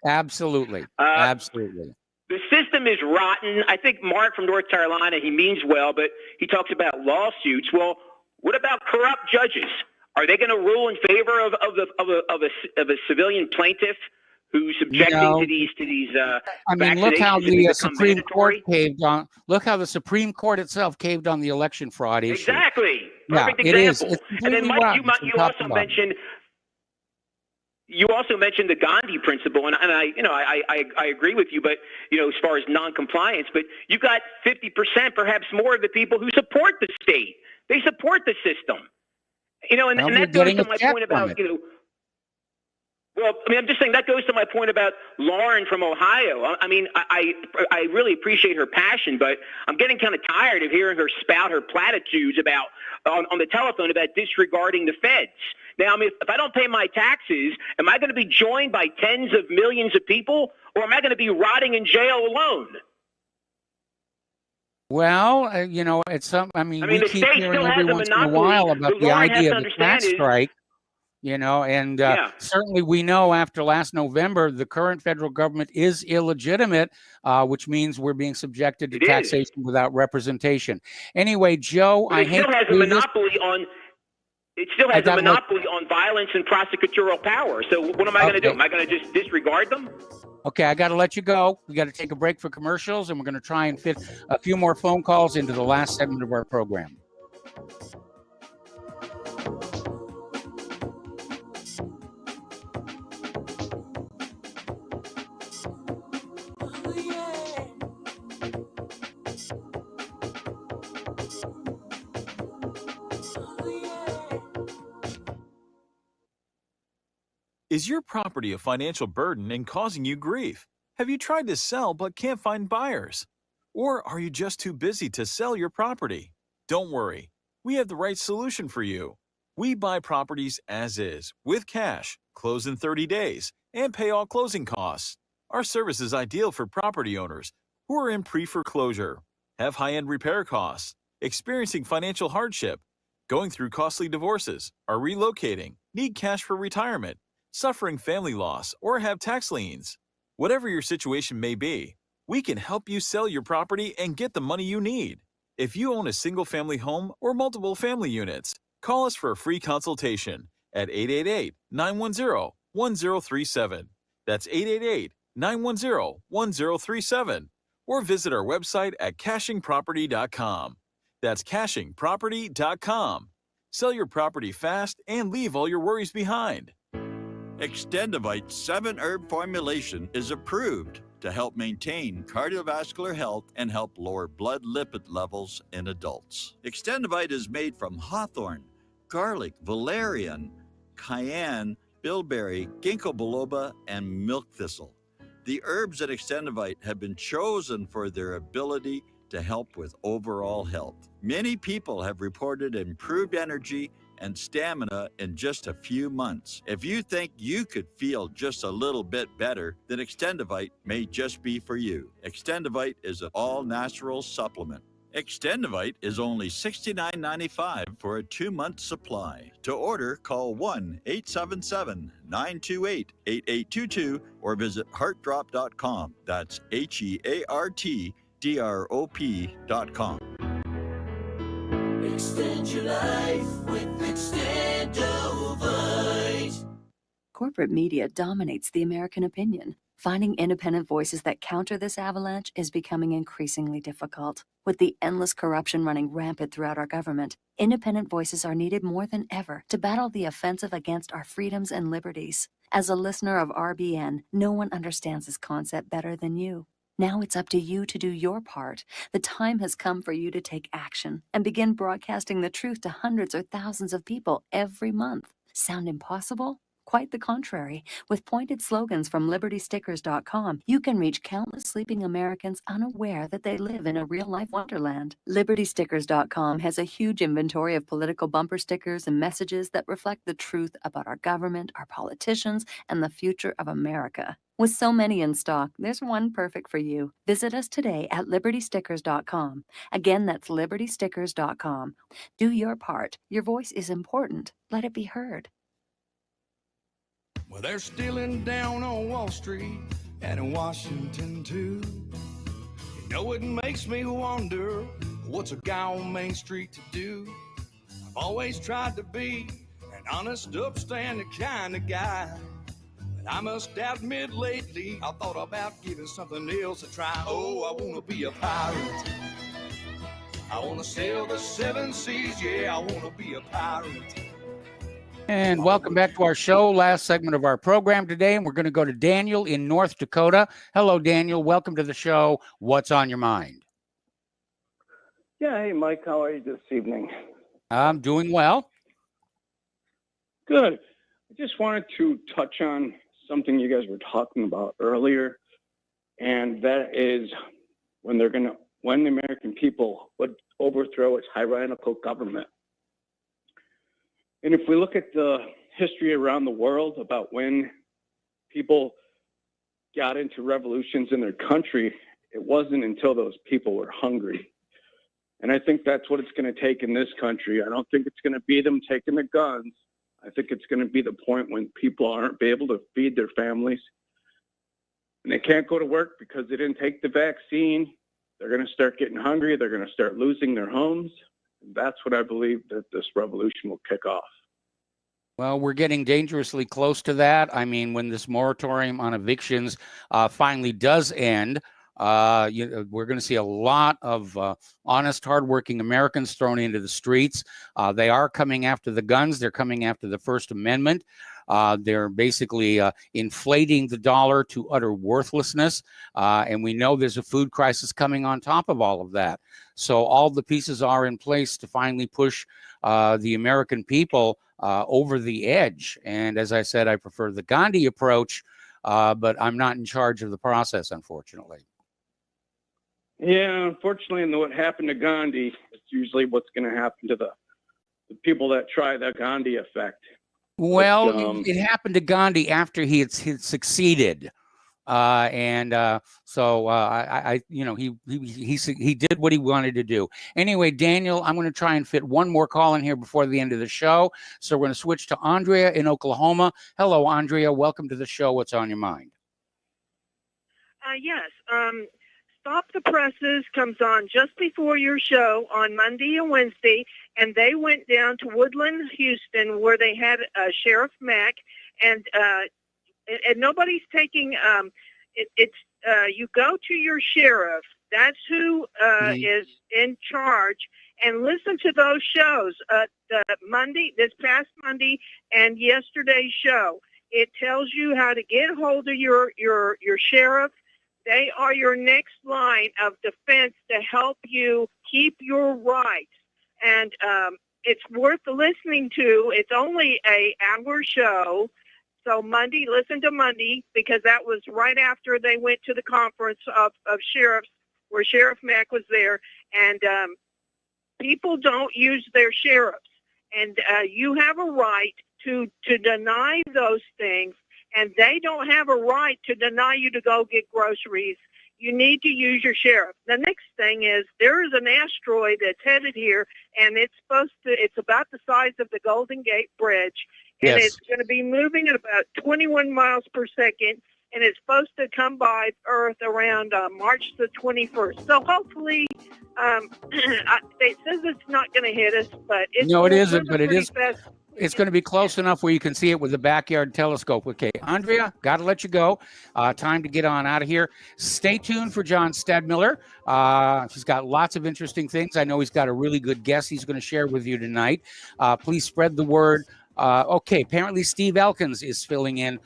S3: Absolutely.
S8: The system is rotten. I think Mark from North Carolina, he means well, but he talks about lawsuits. Well, what about corrupt judges? Are they going to rule in favor of a civilian plaintiff who's subjecting to these
S3: I mean, look how the Supreme Court caved on. Look how the Supreme Court itself caved on the election fraud issue.
S8: Exactly. Perfect
S3: example. It is.
S8: And then, Mike, you also mentioned the Gandhi principle, and I agree with you. But as far as non-compliance, but you got 50%, perhaps more, of the people who support the state. They support the system. And that goes to my point about Well, I mean, I'm just saying that goes to my point about Lauren from Ohio. I mean, I really appreciate her passion, but I'm getting kind of tired of hearing her spout her platitudes about on the telephone about disregarding the feds. Now, I mean, if I don't pay my taxes, am I going to be joined by tens of millions of people, or am I going to be rotting in jail alone?
S3: Well, it's some. I mean, we
S8: the
S3: keep
S8: state
S3: hearing
S8: still
S3: every
S8: has a
S3: once in a
S8: monopoly.
S3: while about
S8: What
S3: the
S8: Lauren has
S3: idea
S8: to
S3: of the
S8: understand
S3: tax
S8: is-
S3: strike. And certainly we know after last November, the current federal government is illegitimate, which means we're being subjected to taxation without representation. Anyway, Joe,
S8: But
S3: I
S8: it
S3: hate
S8: still has
S3: to
S8: a
S3: do this.
S8: monopoly on. It still has a monopoly on violence and prosecutorial power. So what am I going to do? Am I going to just disregard them?
S3: Okay, I got to let you go. We got to take a break for commercials, and we're going to try and fit a few more phone calls into the last segment of our program.
S9: Is your property a financial burden and causing you grief? Have you tried to sell but can't find buyers? Or are you just too busy to sell your property? Don't worry, we have the right solution for you. We buy properties as is, with cash, close in 30 days, and pay all closing costs. Our service is ideal for property owners who are in pre-foreclosure, have high-end repair costs, experiencing financial hardship, going through costly divorces, are relocating, need cash for retirement, suffering family loss, or have tax liens. Whatever your situation may be, we can help you sell your property and get the money you need. If you own a single-family home or multiple family units, call us for a free consultation at 888-910-1037. That's 888-910-1037. Or visit our website at cashingproperty.com. That's cashingproperty.com. Sell your property fast and leave all your worries behind.
S11: Extendivite 7-herb formulation is approved to help maintain cardiovascular health and help lower blood lipid levels in adults. Extendivite is made from hawthorn, garlic, valerian, cayenne, bilberry, ginkgo biloba, and milk thistle. The herbs in Extendivite have been chosen for their ability to help with overall health. Many people have reported improved energy and stamina in just a few months. If you think you could feel just a little bit better, then Extendivite may just be for you. Extendivite is an all-natural supplement. Extendivite is only $69.95 for a 2-month supply. To order, call 1-877-928-8822 or visit heartdrop.com. That's HEARTDROP.com.
S10: Extend your life with Extendovite.
S12: Corporate media dominates the American opinion.
S22: Finding independent voices that counter this avalanche is becoming increasingly difficult. With the endless corruption running rampant throughout our government, independent voices are needed more than ever to battle the offensive against our freedoms and liberties. As a listener of RBN, no one understands this concept better than you. Now it's up to you to do your part. The time has come for you to take action and begin broadcasting the truth to hundreds or thousands of people every month. Sound impossible? Quite the contrary. With pointed slogans from LibertyStickers.com, you can reach countless sleeping Americans unaware that they live in a real-life wonderland. LibertyStickers.com has a huge inventory of political bumper stickers and messages that reflect the truth about our government, our politicians, and the future of America. With so many in stock, there's one perfect for you. Visit us today at LibertyStickers.com. Again, that's LibertyStickers.com. Do your part. Your voice is important. Let it be heard.
S10: Well, they're stealing down on Wall Street and in Washington, too. You know, it makes me wonder, what's a guy on Main Street to do? I've always tried to be an honest, upstanding kind of guy. But I must admit lately, I thought about giving something else a try. Oh, I want to be a pirate. I want to sail the seven seas. Yeah, I want to be a pirate.
S3: And welcome back to our show, last segment of our program today. And we're going to go to Daniel in North Dakota. Hello, Daniel. Welcome to the show. What's on your mind?
S6: Yeah, hey, Mike. How are you this evening?
S3: I'm doing well.
S6: Good. I just wanted to touch on something you guys were talking about earlier, and that is when the American people would overthrow its tyrannical government. And if we look at the history around the world about when people got into revolutions in their country, it wasn't until those people were hungry. And I think that's what it's going to take in this country. I don't think it's going to be them taking the guns. I think it's going to be the point when people aren't be able to feed their families and they can't go to work because they didn't take the vaccine. They're going to start getting hungry. They're going to start losing their homes. And that's what I believe that this revolution will kick off.
S3: Well, we're getting dangerously close to that. I mean, when this moratorium on evictions finally does end, we're going to see a lot of honest, hardworking Americans thrown into the streets. They are coming after the guns. They're coming after the First Amendment. They're basically inflating the dollar to utter worthlessness. And we know there's a food crisis coming on top of all of that. So all the pieces are in place to finally push the American people over the edge. And as I said, I prefer the Gandhi approach, but I'm not in charge of the process, unfortunately.
S6: Yeah, unfortunately, and what happened to Gandhi, it's usually what's going to happen to the people that try the Gandhi effect.
S3: Well, it happened to Gandhi after he had succeeded. So he did what he wanted to do. Anyway, Daniel, I'm going to try and fit one more call in here before the end of the show. So we're going to switch to Andrea in Oklahoma. Hello, Andrea. Welcome to the show. What's on your mind?
S12: Yes. Stop the Presses comes on just before your show on Monday and Wednesday, and they went down to Woodland, Houston, where they had Sheriff Mack, and nobody's taking you go to your sheriff. That's who is in charge, and listen to those shows. This past Monday and yesterday's show. It tells you how to get hold of your sheriff. They are your next line of defense to help you keep your rights. And it's worth listening to. It's only an hour show. So Monday, listen to Monday, because that was right after they went to the conference of sheriffs where Sheriff Mack was there. And people don't use their sheriffs. And you have a right to deny those things. And they don't have a right to deny you to go get groceries. You need to use your sheriff. The next thing is there is an asteroid that's headed here, and it's about the size of the Golden Gate Bridge. And It's going to be moving at about 21 miles per second, and it's supposed to come by Earth around March the 21st. So hopefully, it says it's not going to hit us, but it's
S3: no, it isn't. But it is.
S12: Fast.
S3: It's going to be close enough where you can see it with the backyard telescope. Okay, Andrea, got to let you go. Time to get on out of here. Stay tuned for John Stadmiller. He's got lots of interesting things. I know he's got a really good guest he's going to share with you tonight. Please spread the word. Okay, apparently Steve Elkins is filling in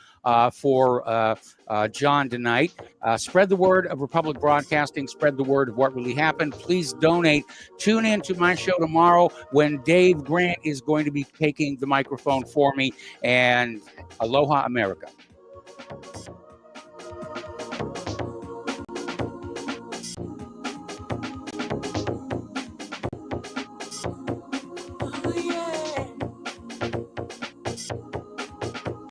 S3: for John tonight. Spread the word of Republic Broadcasting. Spread the word of what really happened. Please donate. Tune in to my show tomorrow when Dave Grant is going to be taking the microphone for me. And aloha, America.